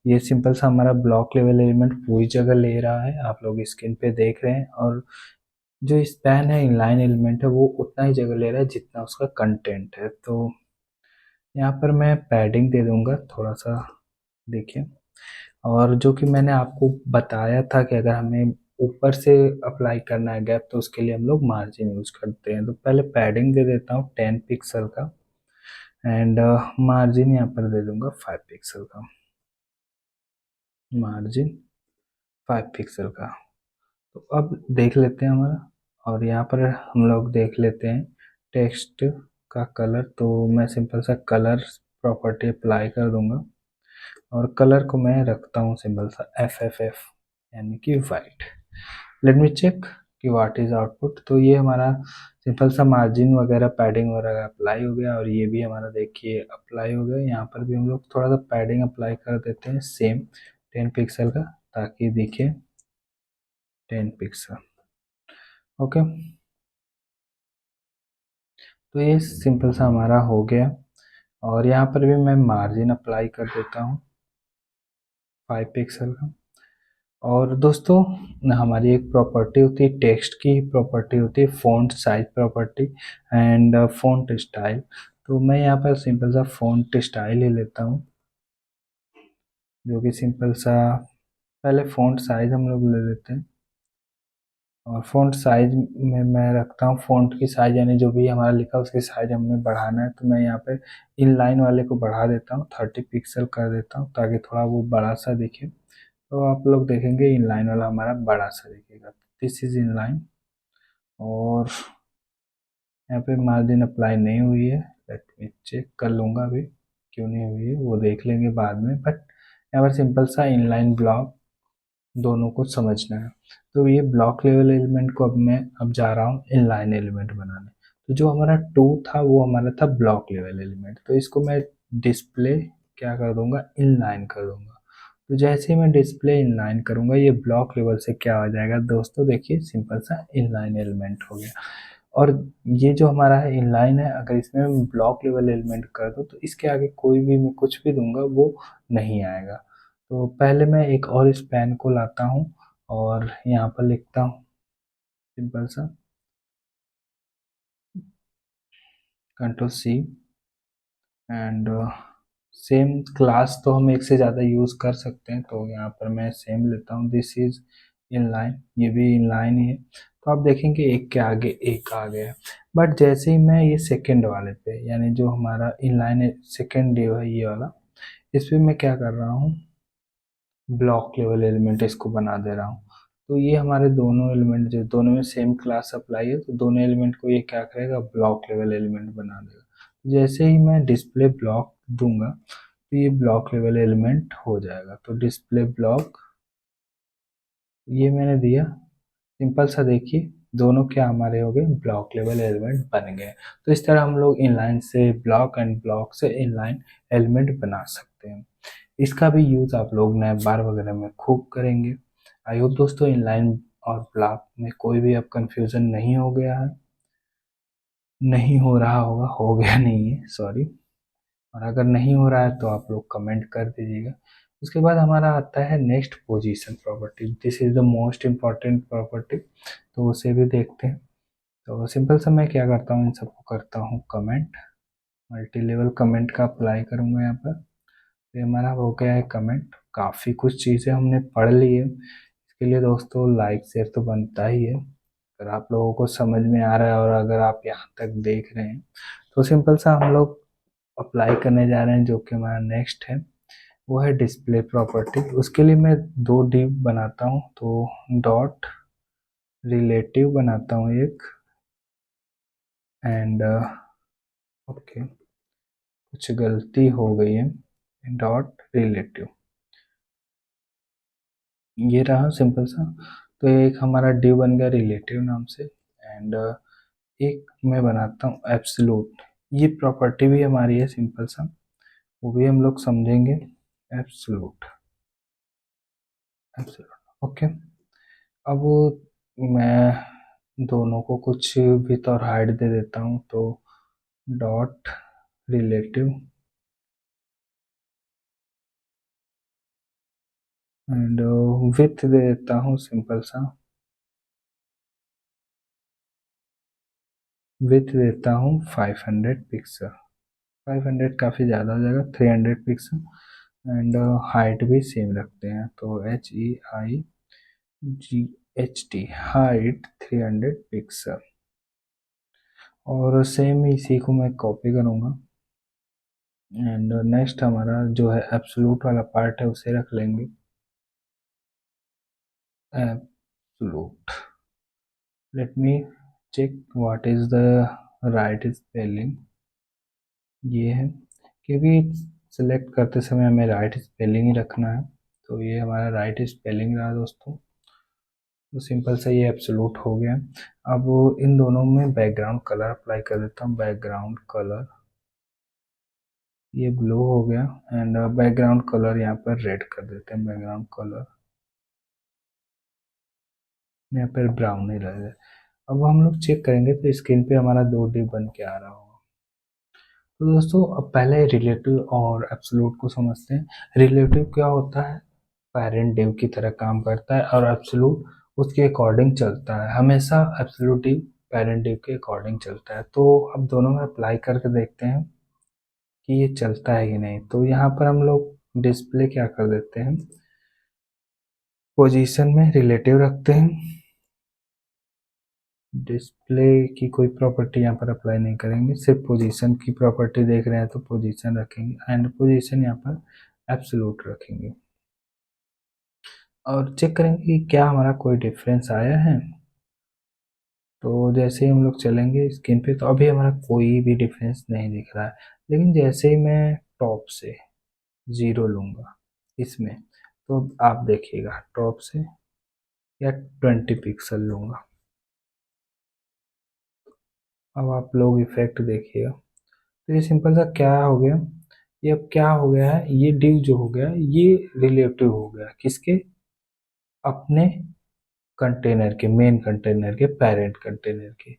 A: ये सिंपल सा हमारा ब्लॉक लेवल एलिमेंट पूरी जगह ले रहा है, आप लोग स्क्रीन पे देख रहे हैं। और जो स्पैन है इनलाइन एलिमेंट है वो उतना ही जगह ले रहा है जितना उसका कंटेंट है। तो यहाँ पर मैं पैडिंग दे दूंगा थोड़ा सा, देखिए। और जो कि मैंने आपको बताया था कि अगर हमें ऊपर से अप्लाई करना है गैप तो उसके लिए हम लोग मार्जिन यूज करते हैं। तो पहले पैडिंग दे देता हूँ 10 पिक्सल का, एंड मार्जिन यहाँ पर दे दूंगा 5 पिक्सल का, मार्जिन 5 पिक्सल का। तो अब देख लेते हैं हमारा, और यहाँ पर हम लोग देख लेते हैं टेक्स्ट का कलर। तो मैं सिंपल सा कलर प्रॉपर्टी अप्लाई कर दूंगा, और कलर को मैं रखता हूँ सिंपल सा FFF यानी कि वाइट। लेट मी चेक कि व्हाट इज आउटपुट। तो ये हमारा सिंपल सा मार्जिन वगैरह पैडिंग वगैरह अप्लाई हो गया, और ये भी हमारा देखिए अप्लाई हो गया। यहाँ पर भी हम लोग थोड़ा सा पैडिंग अप्लाई कर देते हैं सेम 10 पिक्सल का, ताकि दिखे 10 पिक्सल। ओके, तो ये सिंपल सा हमारा हो गया, और यहाँ पर भी मैं मार्जिन अप्लाई कर देता हूँ 5 पिक्सल का। और दोस्तों, हमारी एक प्रॉपर्टी होती है टेक्स्ट की, प्रॉपर्टी होती है font size property and font style. तो मैं यहाँ पर सिंपल सा फ़ॉन्ट स्टाइल ही लेता हूँ, जो कि सिंपल सा पहले फ़ॉन्ट साइज हम लोग ले लेते हैं। और फ़ॉन्ट साइज में मैं रखता हूँ फ़ॉन्ट की साइज, यानी जो भी हमारा लिखा उसकी साइज हमें बढ़ाना है। तो मैं यहाँ पे इन लाइन वाले को बढ़ा देता हूँ, 30 पिक्सल कर देता हूँ ताकि थोड़ा वो बड़ा सा दिखे। तो आप लोग देखेंगे इनलाइन वाला हमारा बड़ा सा दिखेगा। This is inline. और यहाँ पे मार्जिन अप्लाई नहीं हुई है, लेट मी चेक कर लूँगा अभी क्यों नहीं हुई है, वो देख लेंगे बाद में। बट यहाँ पर सिंपल सा इनलाइन ब्लॉक दोनों को समझना है। तो ये ब्लॉक लेवल एलिमेंट को अब जा रहा हूँ इनलाइन एलिमेंट बनाने। तो जो हमारा टू था वो हमारा था ब्लॉक लेवल एलिमेंट, तो इसको मैं डिस्प्ले क्या कर दूंगा, इनलाइन कर दूंगा। तो जैसे ही मैं डिस्प्ले इनलाइन करूंगा ये ब्लॉक लेवल से क्या हो जाएगा दोस्तों, देखिए सिंपल सा इनलाइन एलिमेंट हो गया। और ये जो हमारा है इनलाइन है, अगर इसमें मैं ब्लॉक लेवल एलिमेंट कर दूँ तो इसके आगे कोई भी मैं कुछ भी दूंगा वो नहीं आएगा। तो पहले मैं एक और स्पैन को लाता हूँ और यहाँ पर लिखता हूँ सिंपल सा control C and same class तो हम एक से ज़्यादा यूज़ कर सकते हैं, तो यहाँ पर मैं सेम लेता हूँ, दिस इज इनलाइन, ये भी इनलाइन ही है। तो आप देखेंगे एक के आगे एक आ गया। बट जैसे ही मैं ये सेकंड वाले पे, यानी जो हमारा इनलाइन है सेकंड डे है ये वाला, इस पे मैं क्या कर रहा हूँ, ब्लॉक लेवल एलिमेंट इसको बना दे रहा हूँ। तो ये हमारे दोनों एलिमेंट जो दोनों में सेम क्लास अप्लाई है, तो दोनों एलिमेंट को ये क्या करेगा, ब्लॉक लेवल एलिमेंट बना देगा। जैसे ही मैं डिस्प्ले ब्लॉक दूंगा तो ये ब्लॉक लेवल एलिमेंट हो जाएगा। तो डिस्प्ले ब्लॉक ये मैंने दिया, सिंपल सा देखिए दोनों क्या हमारे हो गए, ब्लॉक लेवल एलिमेंट बन गए। तो इस तरह हम लोग इनलाइन से ब्लॉक एंड ब्लॉक से इनलाइन एलिमेंट बना सकते हैं। इसका भी यूज़ आप लोग नैप बार वगैरह में खूब करेंगे। आई होप दोस्तों इनलाइन और ब्लॉक में कोई भी अब कंफ्यूजन नहीं हो गया है, नहीं हो रहा होगा, हो गया नहीं है सॉरी। और अगर नहीं हो रहा है तो आप लोग कमेंट कर दीजिएगा। उसके बाद हमारा आता है next position property, this is the most important property, तो उसे भी देखते हैं। तो सिंपल सा मैं क्या करता हूँ, इन सबको करता हूँ कमेंट, मल्टी लेवल कमेंट का अप्लाई करूँगा यहाँ पर। तो ये हमारा हो गया है कमेंट। काफ़ी कुछ चीज़ें हमने पढ़ ली है, इसके लिए दोस्तों लाइक शेयर तो बनता ही है। अगर आप लोगों को समझ में आ रहा है और अगर आप यहाँ तक देख रहे हैं तो सिंपल सा हम लोग अप्लाई करने जा रहे हैं, जो कि हमारा नेक्स्ट है वो है डिस्प्ले प्रॉपर्टी। उसके लिए मैं दो डिव बनाता हूँ, तो डॉट रिलेटिव बनाता हूँ एक, एंड ओके कुछ गलती हो गई है, डॉट रिलेटिव ये रहा सिंपल सा। तो एक हमारा डिव बन गया रिलेटिव नाम से, एंड एक मैं बनाता हूँ एब्सोल्यूट। ये प्रॉपर्टी भी हमारी है सिंपल सा, वो भी हम लोग समझेंगे। Absolute absolute okay. अब मैं दोनों को कुछ भी तो हाइट दे देता हूँ, तो डॉट रिलेटिव एंड विथ दे देता हूँ सिंपल सा, विथ देता हूँ 500 पिक्सल। 500 काफ़ी ज़्यादा हो जाएगा, 300 पिक्सल। एंड हाइट भी सेम रखते हैं, तो HEIGHT हाइट 300 पिक्सल। और सेम इसी को मैं कॉपी करूँगा, एंड नेक्स्ट हमारा जो है एब्सोल्यूट वाला पार्ट है उसे रख लेंगे absolute. Let me check what is the right spelling, ये है, क्योंकि सिलेक्ट करते समय हमें राइट स्पेलिंग ही रखना है। तो ये हमारा राइट स्पेलिंग रहा दोस्तों। तो सिंपल सा ये एब्सोल्यूट हो गया। अब इन दोनों में बैकग्राउंड कलर अप्लाई कर देता हूँ, बैकग्राउंड कलर ये ब्लू हो गया, एंड बैकग्राउंड कलर यहाँ पर रेड कर देते हैं, बैकग्राउंड कलर यहाँ पर ब्राउन ही रहेगा। अब हम लोग चेक करेंगे तो स्क्रीन पे हमारा दो डिव बन के आ रहा होगा। तो दोस्तों अब पहले रिलेटिव और एब्सोल्यूट को समझते हैं। रिलेटिव क्या होता है, पेरेंट डिव की तरह काम करता है, और एब्सोल्यूट उसके अकॉर्डिंग चलता है, हमेशा एब्सोल्यूट डिव पेरेंट डिव के अकॉर्डिंग चलता है। तो अब दोनों में अप्लाई करके देखते हैं कि ये चलता है कि नहीं। तो यहाँ पर हम लोग डिस्प्ले क्या कर देते हैं, पोजीशन में रिलेटिव रखते हैं, डिस्प्ले की कोई प्रॉपर्टी यहाँ पर अप्लाई नहीं करेंगे, सिर्फ पोजीशन की प्रॉपर्टी देख रहे हैं तो पोजीशन रखेंगे, एंड पोजीशन यहाँ पर एब्सोल्यूट रखेंगे। और चेक करेंगे कि क्या हमारा कोई डिफरेंस आया है। तो जैसे ही हम लोग चलेंगे स्क्रीन पे तो अभी हमारा कोई भी डिफरेंस नहीं दिख रहा है, लेकिन जैसे ही मैं टॉप से 0 लूँगा इसमें, तो आप देखिएगा टॉप से या 20 पिक्सल लूँगा, अब आप लोग इफेक्ट देखिएगा। तो ये सिंपल सा क्या हो गया, ये अब क्या हो गया है, ये डिव जो हो गया ये रिलेटिव हो गया किसके, अपने कंटेनर के, मेन कंटेनर के, पेरेंट कंटेनर के।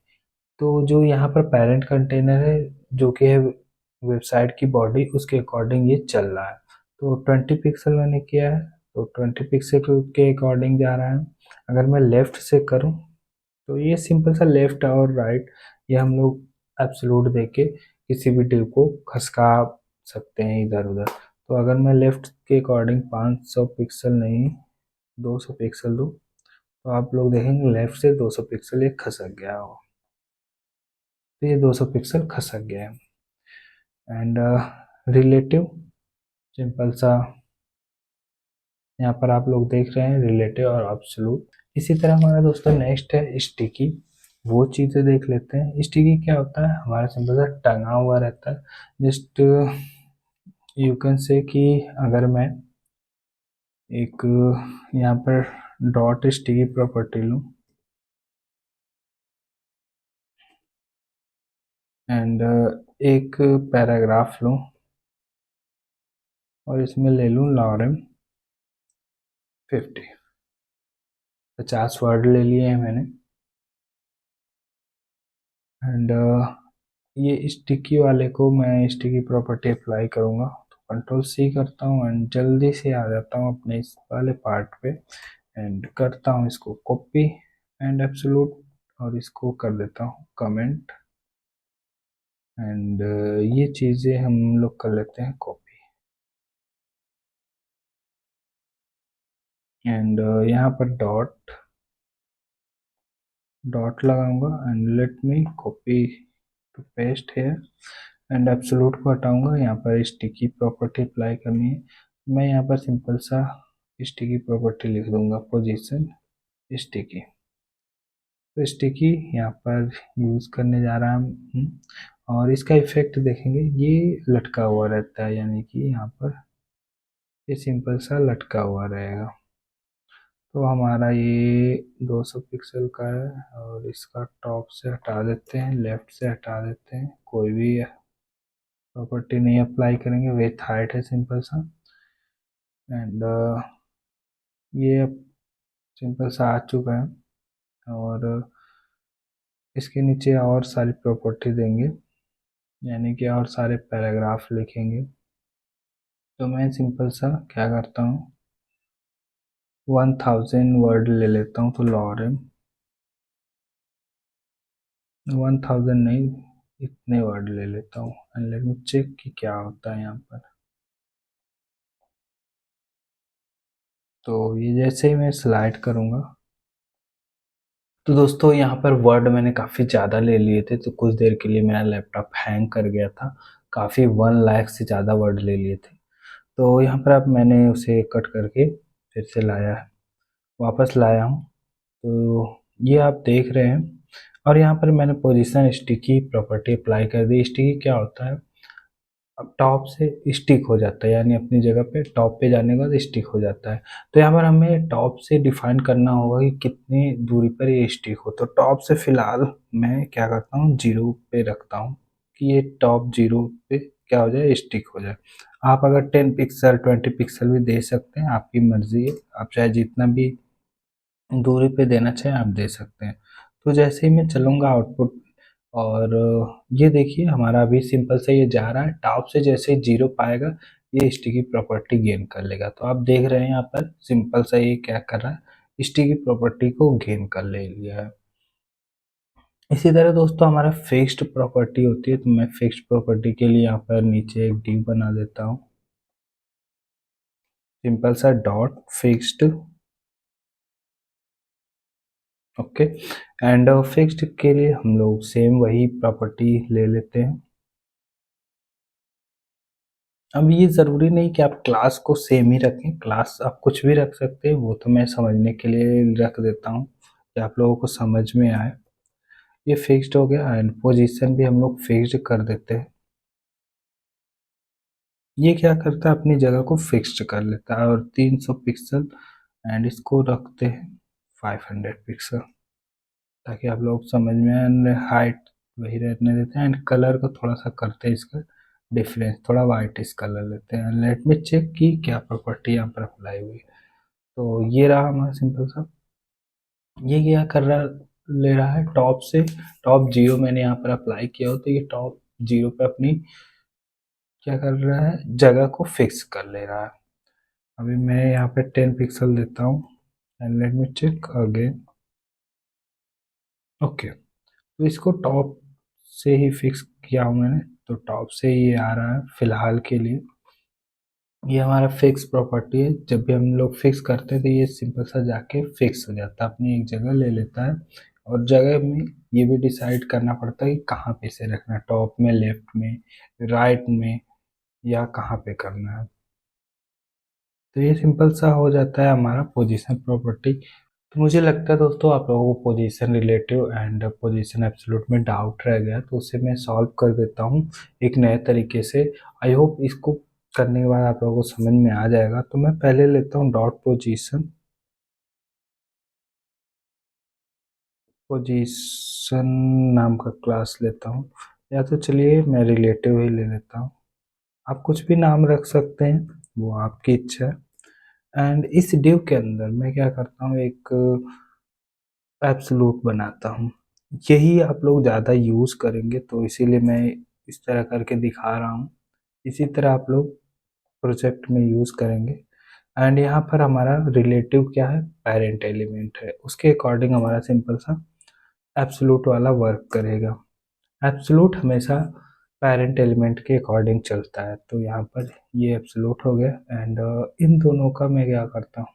A: तो जो यहाँ पर पेरेंट कंटेनर है जो कि है वेबसाइट की बॉडी, उसके अकॉर्डिंग ये चल रहा है। तो 20 पिक्सल मैंने किया है, तो 20 पिक्सल के अकॉर्डिंग जा रहा है। अगर मैं लेफ़्ट से करूँ तो ये सिंपल सा लेफ़्ट और राइट ये हम लोग एब्सोल्यूट दे के किसी भी डिव को खसका सकते हैं इधर उधर। तो अगर मैं लेफ़्ट के अकॉर्डिंग 500 पिक्सल नहीं 200 पिक्सल दूँ, तो आप लोग देखेंगे लेफ़्ट से 200 पिक्सल ये खसक गया हो, तो ये 200 पिक्सल खसक गया है। एंड रिलेटिव सिंपल सा यहाँ पर आप लोग देख रहे हैं रिलेटिव और एब्सोल्यूट। इसी तरह हमारा दोस्तों नेक्स्ट है स्टिकी, वो चीज़ें देख लेते हैं। स्टिकी क्या होता है, हमारा सिंपल सा टंगा हुआ रहता है। जस्ट यू कैन से कि अगर मैं एक यहाँ पर डॉट स्टिकी प्रॉपर्टी लूँ एंड एक पैराग्राफ लूँ और इसमें ले लूँ लॉरेम 50, 50 वर्ड ले लिए हैं मैंने। एंड ये स्टिकी वाले को मैं स्टिकी प्रॉपर्टी अप्लाई करूँगा, तो कंट्रोल सी करता हूँ एंड जल्दी से आ जाता हूँ अपने इस वाले पार्ट पे एंड करता हूँ इसको कॉपी एंड एब्सोल्यूट और इसको कर देता हूँ कमेंट एंड ये चीज़ें हम लोग कर लेते हैं कॉपी एंड यहाँ पर डॉट लगाऊंगा and let me copy to paste here and absolute को हटाऊंगा। यहाँ पर स्टिकी प्रॉपर्टी अप्लाई करनी है, मैं यहाँ पर सिंपल सा स्टिकी प्रॉपर्टी लिख दूंगा पोजीशन स्टिकी। तो स्टिकी यहाँ पर यूज़ करने जा रहा हूँ और इसका इफेक्ट देखेंगे ये लटका हुआ रहता है, यानी कि यहाँ पर ये सिंपल सा लटका हुआ रहेगा। तो हमारा ये 200 पिक्सल का है और इसका टॉप से हटा देते हैं, लेफ्ट से हटा देते हैं, कोई भी प्रॉपर्टी नहीं अप्लाई करेंगे, विथ हाइट है सिंपल सा एंड ये अब सिंपल सा आ चुका है और इसके नीचे और सारी प्रॉपर्टी देंगे, यानी कि और सारे पैराग्राफ लिखेंगे। तो मैं सिंपल सा क्या करता हूँ 1000 वर्ड ले लेता हूँ, तो लॉरेम 1000 नहीं इतने वर्ड ले लेता हूँ एंड लेट मी चेक कि क्या होता है यहाँ पर। तो ये जैसे ही मैं स्लाइड करूँगा तो दोस्तों यहाँ पर वर्ड मैंने काफ़ी ज़्यादा ले लिए थे, तो कुछ देर के लिए मेरा लैपटॉप हैंग कर गया था, काफ़ी 1 लाख से ज़्यादा वर्ड ले लिए थे। तो यहाँ पर अब मैंने उसे कट करके फिर से लाया है, वापस लाया हूँ। तो ये आप देख रहे हैं और यहाँ पर मैंने पोजीशन स्टिकी प्रॉपर्टी अप्लाई कर दी। स्टिकी क्या होता है, अब टॉप से स्टिक हो जाता है, यानी अपनी जगह पे टॉप पे जाने के बाद स्टिक हो जाता है। तो यहाँ पर हमें टॉप से डिफाइन करना होगा कि कितनी दूरी पर ये स्टिक हो। तो टॉप से फिलहाल मैं क्या करता हूँ 0 पे रखता हूँ कि ये टॉप 0 पे क्या हो जाए, स्टिक हो जाए। आप अगर 10 पिक्सल 20 पिक्सल भी दे सकते हैं, आपकी मर्जी है, आप चाहे जितना भी दूरी पे देना चाहें आप दे सकते हैं। तो जैसे ही मैं चलूँगा आउटपुट और ये देखिए हमारा अभी सिंपल से ये जा रहा है, टॉप से जैसे ही 0 पाएगा ये स्टिकी प्रॉपर्टी गेन कर लेगा। तो आप देख रहे हैं यहाँ पर सिंपल सा ये क्या कर रहा है, स्टिकी प्रॉपर्टी को गेन कर ले लिया है। इसी तरह दोस्तों हमारा फिक्स्ड प्रॉपर्टी होती है, तो मैं फिक्स्ड प्रॉपर्टी के लिए यहाँ पर नीचे एक डिव बना देता हूँ, सिंपल सा dot fixed, okay. And fixed के लिए हम लोग सेम वही प्रॉपर्टी ले लेते हैं। अब ये ज़रूरी नहीं कि आप क्लास को सेम ही रखें, क्लास आप कुछ भी रख सकते हैं, वो तो मैं समझने के लिए रख देता हूँ कि आप लोगों को समझ में आए। ये फिक्स्ड हो गया एंड पोजीशन भी हम लोग फिक्स्ड कर देते हैं। ये क्या करता है, अपनी जगह को फिक्स्ड कर लेता है। और 300 पिक्सल एंड इसको रखते हैं 500 पिक्सल, ताकि आप लोग समझ में आए। एंड हाइट वही रहने देते हैं एंड कलर को थोड़ा सा करते हैं इसका डिफरेंस, थोड़ा वाइट इस कलर लेते हैं। लेट में चेक की क्या प्रॉपर्टी यहाँ पर अप्लाई हुई। तो ये रहा हमारा सिंपल सा। ये क्या कर रहा ले रहा है टॉप से, टॉप जीरो मैंने यहाँ पर अप्लाई किया हो, तो ये टॉप जीरो पे अपनी क्या कर रहा है, जगह को फिक्स कर ले रहा है। अभी मैं यहाँ पे 10 पिक्सल देता हूँ and let me check again. Okay, तो इसको टॉप से ही फिक्स किया हूँ मैंने, तो टॉप से ही ये आ रहा है फिलहाल के लिए। ये हमारा फिक्स प्रॉपर्टी है, जब भी हम लोग फिक्स करते हैं तो ये सिंपल सा जाके फिक्स हो जाता है, अपनी एक जगह ले लेता है। और जगह में ये भी डिसाइड करना पड़ता है कि कहाँ पे इसे रखना है, टॉप में, लेफ्ट में, राइट में, या कहाँ पे करना है। तो ये सिंपल सा हो जाता है हमारा पोजीशन प्रॉपर्टी। तो मुझे लगता है दोस्तों आप लोगों को position relative and position absolute में डाउट रह गया, तो उसे मैं सॉल्व कर देता हूँ एक नए तरीके से। आई होप इसको करने के बाद आप लोगों को समझ में आ जाएगा। तो मैं पहले लेता हूँ डॉट पोजीशन, पोजीशन नाम का क्लास लेता हूँ, या तो चलिए मैं रिलेटिव ही ले लेता हूँ। आप कुछ भी नाम रख सकते हैं, वो आपकी इच्छा है। एंड इस डिव के अंदर मैं क्या करता हूँ, एक एब्सोल्यूट बनाता हूँ। यही आप लोग ज़्यादा यूज़ करेंगे, तो इसीलिए मैं इस तरह करके दिखा रहा हूँ। इसी तरह आप लोग प्रोजेक्ट में यूज़ करेंगे। एंड यहाँ पर हमारा रिलेटिव क्या है, पेरेंट एलिमेंट है, उसके अकॉर्डिंग हमारा सिंपल सा एब्सोल्यूट वाला वर्क करेगा। एब्सोल्यूट हमेशा पेरेंट एलिमेंट के अकॉर्डिंग चलता है, तो यहाँ पर ये एब्सोल्यूट हो गया। एंड इन दोनों का मैं क्या करता हूँ,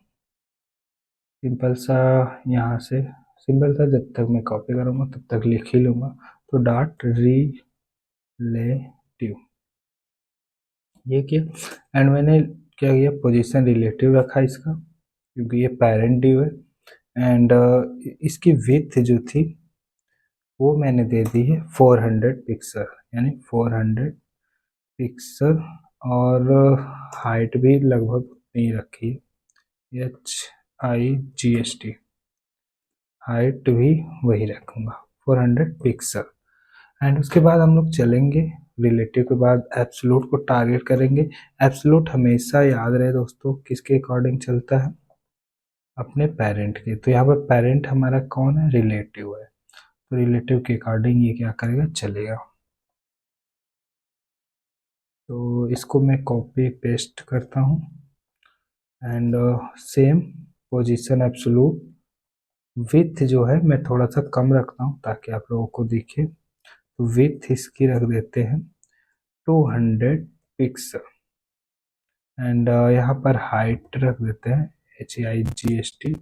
A: सिंपल सा यहाँ से, सिंपल सा जब तक मैं कॉपी करूँगा तब तक लिख ही लूँगा। तो डॉट रिलेटिव ये किया। एंड मैंने क्या किया, पोजीशन रिलेटिव रखा इसका, क्योंकि ये पेरेंट डिव है। एंड इसकी विड्थ जो थी वो मैंने दे दी है 400 पिक्सल, यानी 400 पिक्सल। और हाइट भी लगभग उतनी ही रखी है, HIGST, हाइट भी वही रखूँगा 400 पिक्सल। एंड उसके बाद हम लोग चलेंगे रिलेटिव के बाद एब्सोल्यूट को टारगेट करेंगे। एब्सोल्यूट हमेशा याद रहे दोस्तों किसके अकॉर्डिंग चलता है, अपने पेरेंट के। तो यहाँ पर पेरेंट हमारा कौन है, रिलेटिव है, तो रिलेटिव के अकॉर्डिंग ये क्या करेगा, चलेगा। तो इसको मैं कॉपी पेस्ट करता हूँ and same position absolute, with जो है मैं थोड़ा सा कम रखता हूँ ताकि आप लोगों को दिखे। तो विथ इसकी रख देते हैं 200 पिक्सल। एंड यहाँ पर हाइट रख देते हैं HIGST,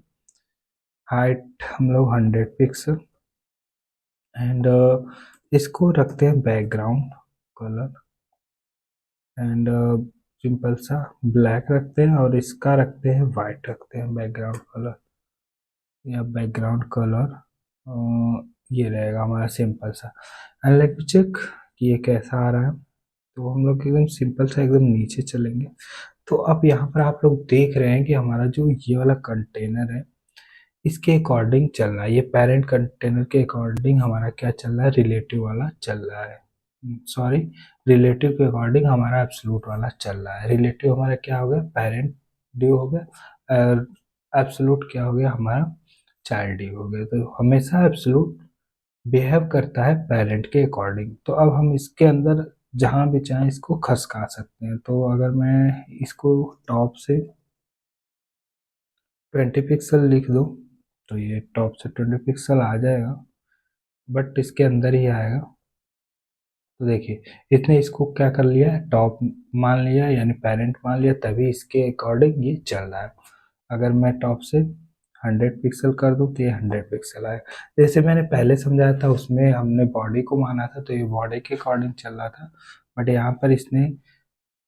A: हाइट हम लोग 100 पिक्सल। एंड इसको रखते हैं बैकग्राउंड कलर, एंड सिंपल सा ब्लैक रखते हैं, और इसका रखते हैं वाइट, रखते हैं बैकग्राउंड कलर, या बैकग्राउंड कलर ये रहेगा हमारा सिंपल सा। एंड लेट मी चेक कि ये कैसा आ रहा है। तो हम लोग एकदम सिंपल सा एकदम नीचे चलेंगे। तो अब यहाँ पर आप लोग देख रहे हैं कि हमारा जो ये वाला कंटेनर है इसके अकॉर्डिंग चल रहा है, ये पेरेंट कंटेनर के अकॉर्डिंग हमारा क्या चल रहा है, रिलेटिव वाला चल रहा है। सॉरी, रिलेटिव के अकॉर्डिंग हमारा एब्सोल्यूट वाला चल रहा है। रिलेटिव हमारा क्या हो गया, पेरेंट ड्यू हो गया, और एब्सोल्यूट क्या हो गया हमारा, चाइल्ड ड्यू हो गया। तो हमेशा एब्सोल्यूट बिहेव करता है पेरेंट के अकॉर्डिंग। तो अब हम इसके अंदर जहाँ भी चाहें इसको खसका सकते हैं। तो अगर मैं इसको टॉप से 20 पिक्सल लिख दूँ तो ये टॉप से 20 पिक्सल आ जाएगा, बट इसके अंदर ही आएगा। तो देखिए इसने इसको क्या कर लिया है, टॉप मान लिया, यानी पेरेंट मान लिया, तभी इसके अकॉर्डिंग ये चल रहा है। अगर मैं टॉप से 100 पिक्सल कर दूँ तो ये 100 पिक्सल आएगा। जैसे मैंने पहले समझाया था उसमें हमने बॉडी को माना था, तो ये बॉडी के अकॉर्डिंग चल रहा था। बट यहाँ पर इसने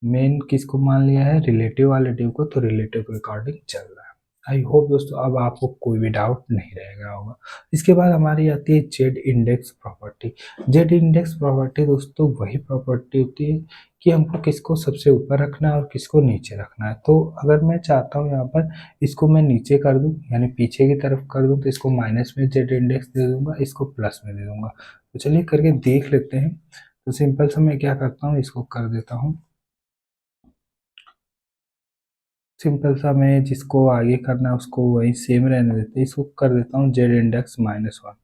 A: मेन किसको मान लिया है, रिलेटिव वाले ड्यू को, तो रिलेटिव के अकॉर्डिंग चल रहा है। आई होप दोस्तों अब आपको कोई भी डाउट नहीं रहेगा होगा। इसके बाद हमारी आती है Z index property. Z index property दोस्तों वही प्रॉपर्टी होती है कि हमको किसको सबसे ऊपर रखना है और किसको नीचे रखना है। तो अगर मैं चाहता हूँ यहाँ पर इसको मैं नीचे कर दूँ यानी पीछे की तरफ कर दूँ, तो इसको माइनस में जेड इंडेक्स दे दूंगा, इसको प्लस में दे दूंगा। तो चलिए करके देख लेते हैं। तो सिंपल सा मैं क्या करता हूँ, इसको कर देता हूँ सिंपल सा, मैं जिसको आगे करना है उसको वही सेम रहने देते हैं, इसको कर देता हूँ जेड इंडेक्स -1।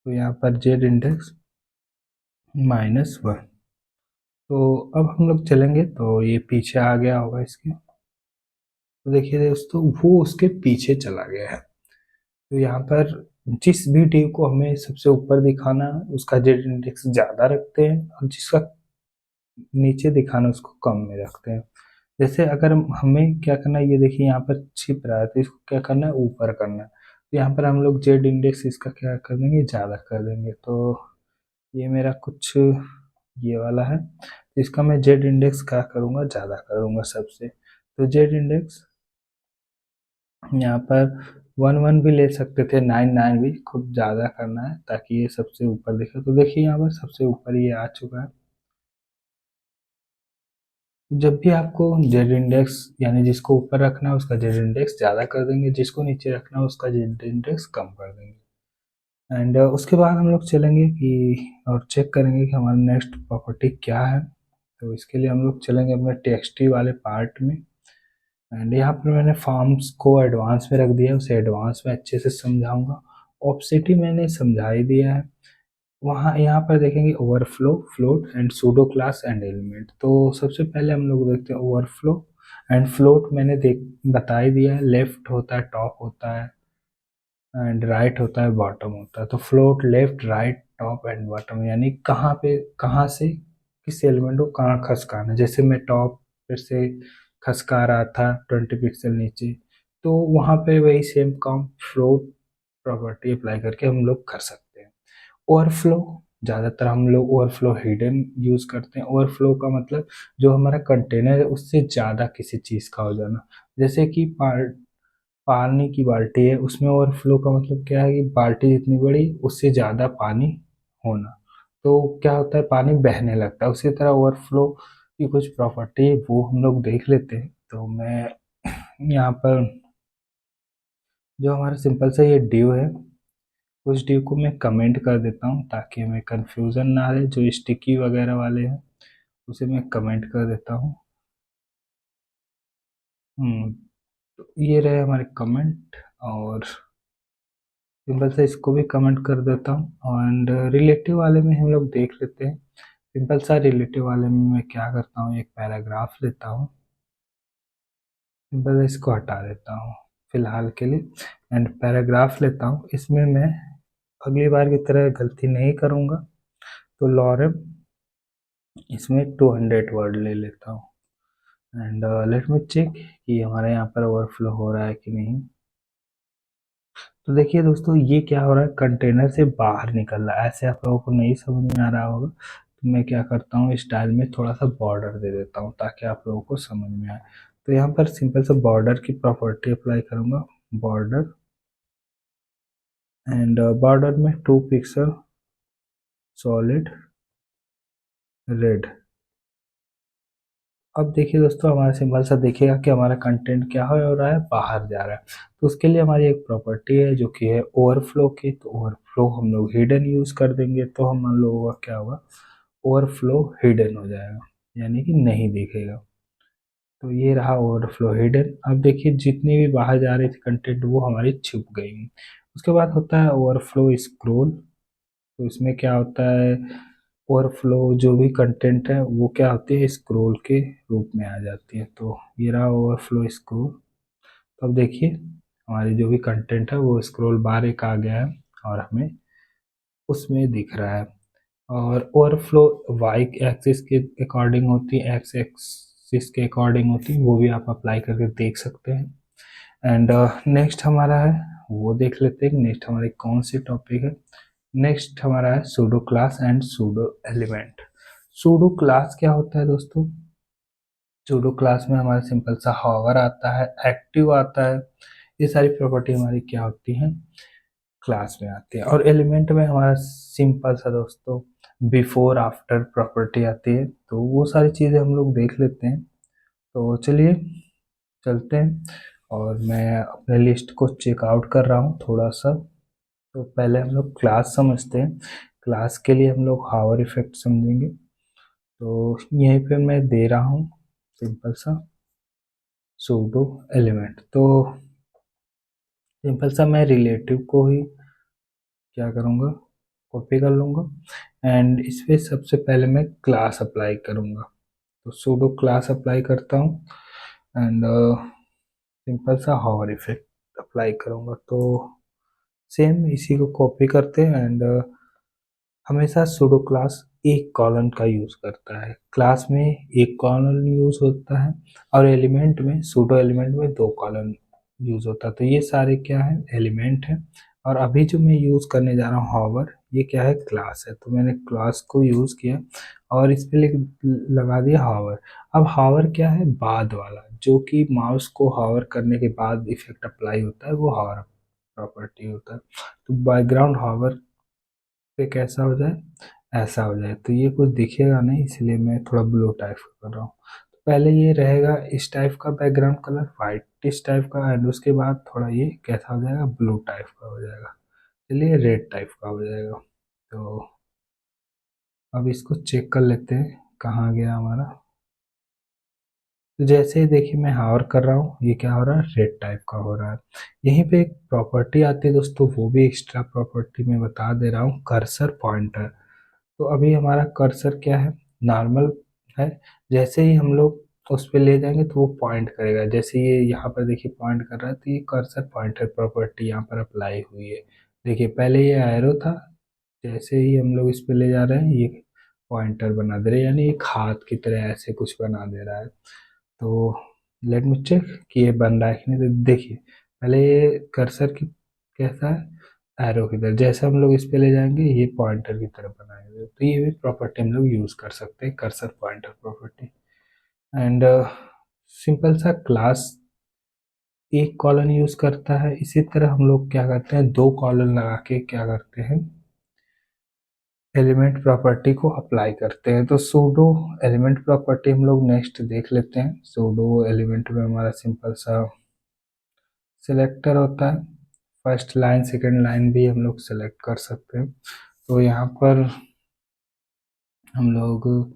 A: तो यहाँ पर जेड इंडेक्स -1। तो अब हम लोग चलेंगे तो ये पीछे आ गया होगा इसके। तो देखिए दोस्तों वो उसके पीछे चला गया है। तो यहाँ पर जिस भी डी को हमें सबसे ऊपर दिखाना है उसका जेड इंडेक्स ज़्यादा रखते हैं, और जिसका नीचे दिखाना उसको कम में रखते हैं। जैसे अगर हमें क्या करना है, ये देखिए यहाँ पर छिप रहा है तो इसको क्या करना है, ऊपर करना है। तो यहाँ पर हम लोग जेड इंडेक्स इसका क्या कर देंगे, ज़्यादा कर देंगे। तो ये मेरा कुछ ये वाला है, तो इसका मैं जेड इंडेक्स क्या करूँगा, ज़्यादा करूँगा सबसे। तो जेड इंडेक्स यहाँ पर 1 1 भी ले सकते थे, 9 9 भी, खूब ज़्यादा करना है ताकि ये सबसे ऊपर दिखे। तो देखिए यहाँ पर सबसे ऊपर ये आ चुका है। जब भी आपको जेड इंडेक्स यानी जिसको ऊपर रखना है उसका जेड इंडेक्स ज़्यादा कर देंगे, जिसको नीचे रखना है उसका जेड इंडेक्स कम कर देंगे। एंड उसके बाद हम लोग चलेंगे कि और चेक करेंगे कि हमारा नेक्स्ट प्रॉपर्टी क्या है। तो इसके लिए हम लोग चलेंगे अपने टेक्सटी वाले पार्ट में। एंड यहाँ पर मैंने फॉर्म्स को एडवांस में रख दिया है, उसे एडवांस में अच्छे से समझाऊंगा। ऑब्जेक्टिव मैंने समझा ही दिया है। वहाँ यहाँ पर देखेंगे overflow, float and pseudo class and element. तो सबसे पहले हम लोग देखते हैं ओवरफ्लो एंड फ्लोट। मैंने देख बता ही दिया है, लेफ्ट होता है, टॉप होता है एंड राइट होता है, बॉटम होता है। तो float left right top and bottom, यानी कहाँ पे कहाँ से किस एलिमेंट को कहाँ खसकाना है। जैसे मैं टॉप पे से खसका रहा था 20 पिक्सल नीचे, तो वहाँ पे वही सेम काम फ्लोट प्रॉपर्टी अप्लाई करके हम लोग कर सकते हैं। ओवरफ्लो, ज़्यादातर हम लोग ओवरफ्लो हिडन यूज़ करते हैं। ओवरफ्लो का मतलब जो हमारा कंटेनर है उससे ज़्यादा किसी चीज़ का हो जाना। जैसे कि पानी की बाल्टी है, उसमें ओवरफ्लो का मतलब क्या है कि बाल्टी जितनी बड़ी उससे ज़्यादा पानी होना। तो क्या होता है, पानी बहने लगता है। उसी तरह ओवरफ्लो की कुछ प्रॉपर्टी है वो हम लोग देख लेते हैं। तो मैं यहाँ पर जो हमारा सिंपल सा ये ड्यू है, उस ड्यू को मैं कमेंट कर देता हूँ ताकि हमें कन्फ्यूज़न ना रहे। जो स्टिकी वगैरह वाले हैं उसे मैं कमेंट कर देता हूँ। तो ये रहे हमारे कमेंट, और सिंपल से इसको भी कमेंट कर देता हूँ। एंड रिलेटिव वाले में हम लोग देख लेते हैं। सिंपल सा रिलेटिव वाले में मैं क्या करता हूँ, एक पैराग्राफ लेता हूँ, सिंपल इसको हटा देता हूँ फिलहाल के लिए। एंड पैराग्राफ लेता हूँ, इसमें मैं अगली बार की तरह गलती नहीं करूँगा। तो लॉरेम इसमें 200 वर्ड ले लेता हूँ। एंड लेट मी चेक कि हमारे यहाँ पर ओवरफ्लो हो रहा है कि नहीं। तो देखिए दोस्तों ये क्या हो रहा है, कंटेनर से बाहर निकल रहा है। ऐसे आप लोगों को नहीं समझ में आ रहा होगा, तो मैं क्या करता हूँ, स्टाइल में थोड़ा सा बॉर्डर दे देता हूँ ताकि आप लोगों को समझ में आए। तो यहाँ पर सिंपल सा बॉर्डर की प्रॉपर्टी अप्लाई करूँगा, बॉर्डर। एंड बॉर्डर में 2 पिक्सल सॉलिड रेड। अब देखिए दोस्तों हमारा सिंपल सा देखिएगा कि हमारा कंटेंट क्या हो रहा है, बाहर जा रहा है। तो उसके लिए हमारी एक प्रॉपर्टी है जो कि है ओवरफ्लो की। तो ओवरफ्लो हम लोग हिडन यूज़ कर देंगे, तो हम लोगों का क्या होगा, ओवरफ्लो हिडन हो जाएगा, यानी कि नहीं दिखेगा। तो ये रहा ओवरफ्लो हिडन। अब देखिए जितनी भी बाहर जा रही थी कंटेंट वो हमारी छुप गई। उसके बाद होता है ओवरफ्लो स्क्रोल। तो इसमें क्या होता है, ओवरफ्लो जो भी कंटेंट है वो क्या होती है, स्क्रोल के रूप में आ जाती है। तो ये रहा ओवरफ्लो स्क्रोल। तो अब देखिए हमारी जो भी कंटेंट है वो स्क्रोल बार एक आ गया है और हमें उसमें दिख रहा है। और ओवरफ्लो वाई एक्सिस के अकॉर्डिंग होती है, एक्स एक्सिस के अकॉर्डिंग होती है, वो भी आप अप्लाई करके देख सकते हैं। एंड नेक्स्ट हमारा है, वो देख लेते हैं नेक्स्ट हमारी कौन सी टॉपिक है। नेक्स्ट हमारा है pseudo class and pseudo element. Pseudo class क्या होता है दोस्तों, सूडो क्लास में हमारा सिंपल सा हॉवर आता है, एक्टिव आता है, ये सारी प्रॉपर्टी हमारी क्या होती हैं, क्लास में आती है। और एलिमेंट में हमारा सिंपल सा दोस्तों बिफोर आफ्टर प्रॉपर्टी आती है, तो वो सारी चीज़ें हम लोग देख लेते हैं। तो चलिए चलते हैं, और मैं अपने लिस्ट को चेकआउट कर रहा हूँ थोड़ा सा। तो पहले हम लोग क्लास समझते हैं। क्लास के लिए हम लोग हावर इफेक्ट समझेंगे। तो यहीं पे मैं दे रहा हूँ सिंपल सा सूडो एलिमेंट। तो सिंपल सा मैं रिलेटिव को ही क्या करूँगा, कॉपी कर लूँगा, एंड इस पे सबसे पहले मैं क्लास अप्लाई करूँगा। तो सूडो क्लास अप्लाई करता हूँ, एंड सिंपल सा हावर इफेक्ट अप्लाई करूँगा। तो सेम इसी को कॉपी करते हैं, एंड हमेशा सूडो क्लास एक कॉलन का यूज़ करता है। क्लास में एक कॉलन यूज़ होता है, और एलिमेंट में सूडो एलिमेंट में दो कॉलन यूज़ होता है। तो ये सारे क्या है, एलिमेंट है। और अभी जो मैं यूज़ करने जा रहा हूँ हावर, ये क्या है, क्लास है। तो मैंने क्लास को यूज़ किया और इस पे लगा दिया हावर। अब हावर क्या है, बाद वाला, जो कि माउस को हावर करने के बाद इफेक्ट अप्लाई होता है, वो हावर प्रॉपर्टी होता है। तो बैकग्राउंड हावर पे कैसा हो जाए, ऐसा हो जाए। तो ये कुछ दिखेगा नहीं, इसलिए मैं थोड़ा ब्लू टाइप का कर रहा हूँ। तो पहले ये रहेगा इस टाइप का बैकग्राउंड कलर, वाइट इस टाइप का, एंड उसके बाद थोड़ा ये कैसा हो जाएगा, ब्लू टाइप का हो जाएगा। चलिए रेड टाइप का हो जाएगा। तो अब इसको चेक कर लेते हैं कहाँ गया हमारा। तो जैसे ही देखिए मैं हावर कर रहा हूँ, ये क्या हो रहा है, रेड टाइप का हो रहा है। यहीं पे एक प्रॉपर्टी आती है दोस्तों, वो भी एक्स्ट्रा प्रॉपर्टी मैं बता दे रहा हूँ, कर्सर पॉइंटर। तो अभी हमारा कर्सर क्या है, नॉर्मल है। जैसे ही हम लोग उस पर ले जाएंगे तो वो पॉइंट करेगा। जैसे ये यहाँ पर देखिए पॉइंट कर रहा है, तो ये कर्सर पॉइंटर प्रॉपर्टी यहाँ पर अप्लाई हुई है। देखिए पहले ये एरो था, जैसे ही हम लोग इस पे ले जा रहे हैं, ये पॉइंटर बना दे रहे हैं, यानी एक हाथ की तरह ऐसे कुछ बना दे रहा है। तो लेट मी चेक कि ये बन रहा है कि नहीं। तो देखिए पहले ये कर्सर की कैसा है, एरो की तरह, जैसे हम लोग इस पे ले जाएंगे ये पॉइंटर की तरह बनाएंगे। तो ये भी प्रॉपर्टी हम लोग यूज़ कर सकते हैं, cursor pointer property. And simple सा क्लास एक कॉलन यूज़ करता है। इसी तरह हम लोग क्या करते हैं, दो कॉलन लगा के क्या करते हैं, एलिमेंट प्रॉपर्टी को अप्लाई करते हैं। तो सूडो एलिमेंट प्रॉपर्टी हम लोग नेक्स्ट देख लेते हैं। सूडो एलिमेंट में हमारा सिंपल सा सिलेक्टर होता है, फर्स्ट लाइन सेकंड लाइन भी हम लोग सेलेक्ट कर सकते हैं। तो यहाँ पर हम लोग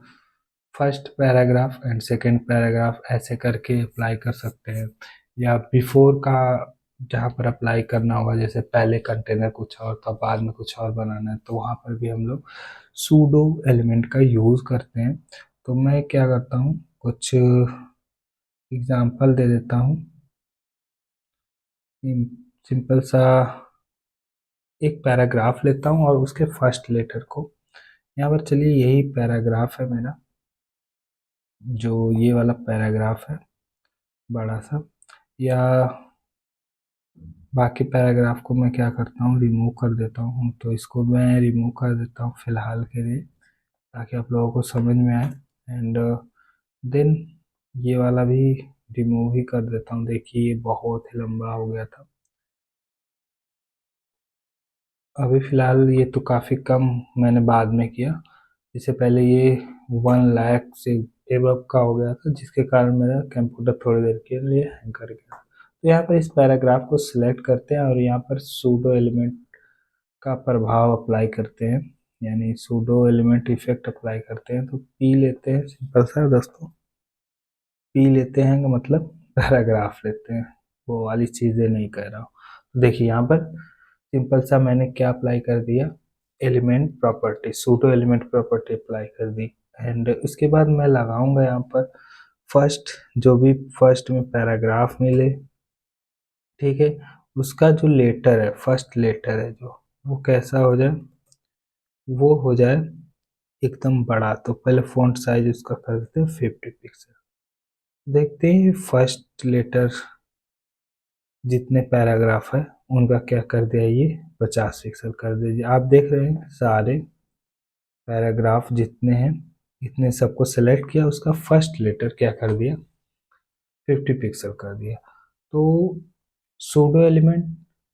A: first paragraph and second paragraph ऐसे करके अप्लाई कर सकते हैं, या बिफोर का जहाँ पर अप्लाई करना होगा, जैसे पहले कंटेनर कुछ और था बाद में कुछ और बनाना है, तो वहाँ पर भी हम लोग सूडो एलिमेंट का यूज़ करते हैं। तो मैं क्या करता हूँ, कुछ एग्जांपल दे देता हूँ। सिंपल सा एक पैराग्राफ लेता हूँ और उसके फर्स्ट लेटर को यहाँ पर, चलिए यही पैराग्राफ है मेरा, जो ये वाला पैराग्राफ है बड़ा सा, या बाकी पैराग्राफ को मैं क्या करता हूँ, रिमूव कर देता हूँ। तो इसको मैं रिमूव कर देता हूँ फिलहाल के लिए, ताकि आप लोगों को समझ में आए। एंड देन ये वाला भी रिमूव ही कर देता हूँ। देखिए ये बहुत ही लंबा हो गया था। अभी फ़िलहाल ये तो काफ़ी कम मैंने बाद में किया, इससे पहले ये 1 लाख से एबव का हो गया था, जिसके कारण मेरा कंप्यूटर थोड़ी देर के लिए हैंग कर गया। तो यहाँ पर इस पैराग्राफ को सिलेक्ट करते हैं और यहाँ पर सूडो एलिमेंट का प्रभाव अप्लाई करते हैं, यानी सूडो एलिमेंट इफेक्ट अप्लाई करते हैं। तो पी लेते हैं सिंपल सा दोस्तों, पी लेते हैं का मतलब पैराग्राफ लेते हैं, वो वाली चीज़ें नहीं कह रहा हूँ। तो देखिए यहाँ पर सिंपल सा मैंने क्या अप्लाई कर दिया, element property, pseudo element property apply कर दी। एंड उसके बाद मैं लगाऊंगा यहाँ पर फर्स्ट, जो भी फर्स्ट में पैराग्राफ मिले, ठीक है, उसका जो लेटर है, फर्स्ट लेटर है जो, वो कैसा हो जाए, वो हो जाए एकदम बड़ा। तो पहले फ़ॉन्ट साइज उसका कर देते हैं 50 पिक्सल। देखते हैं फर्स्ट लेटर जितने पैराग्राफ है उनका क्या कर दिया, ये 50 पिक्सल कर दीजिए। आप देख रहे हैं सारे पैराग्राफ जितने हैं, इतने सबको सेलेक्ट किया, उसका फर्स्ट लेटर क्या कर दिया, 50 पिक्सल कर दिया। तो सूडो एलिमेंट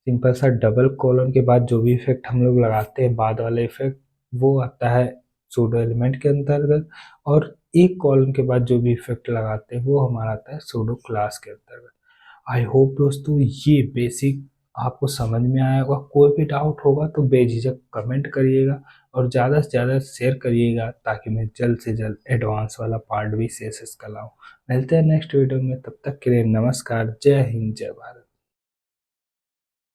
A: सिंपल सा डबल कोलन के बाद जो भी इफेक्ट हम लोग लगाते हैं बाद वाला इफेक्ट वो आता है सूडो एलिमेंट के अंतर्गत, और एक कॉलन के बाद जो भी इफेक्ट लगाते हैं वो हमारा आता है सूडो क्लास के अंतर्गत। आई होप दोस्तों ये बेसिक आपको समझ में आया होगा। कोई भी डाउट होगा तो बेझिझक कमेंट करिएगा और ज़्यादा से ज़्यादा शेयर करिएगा ताकि मैं जल्द से जल्द एडवांस वाला पार्ट भी CSS का लाऊं। मिलते हैं नेक्स्ट वीडियो में, तब तक के लिए नमस्कार, जय हिंद, जय भारत।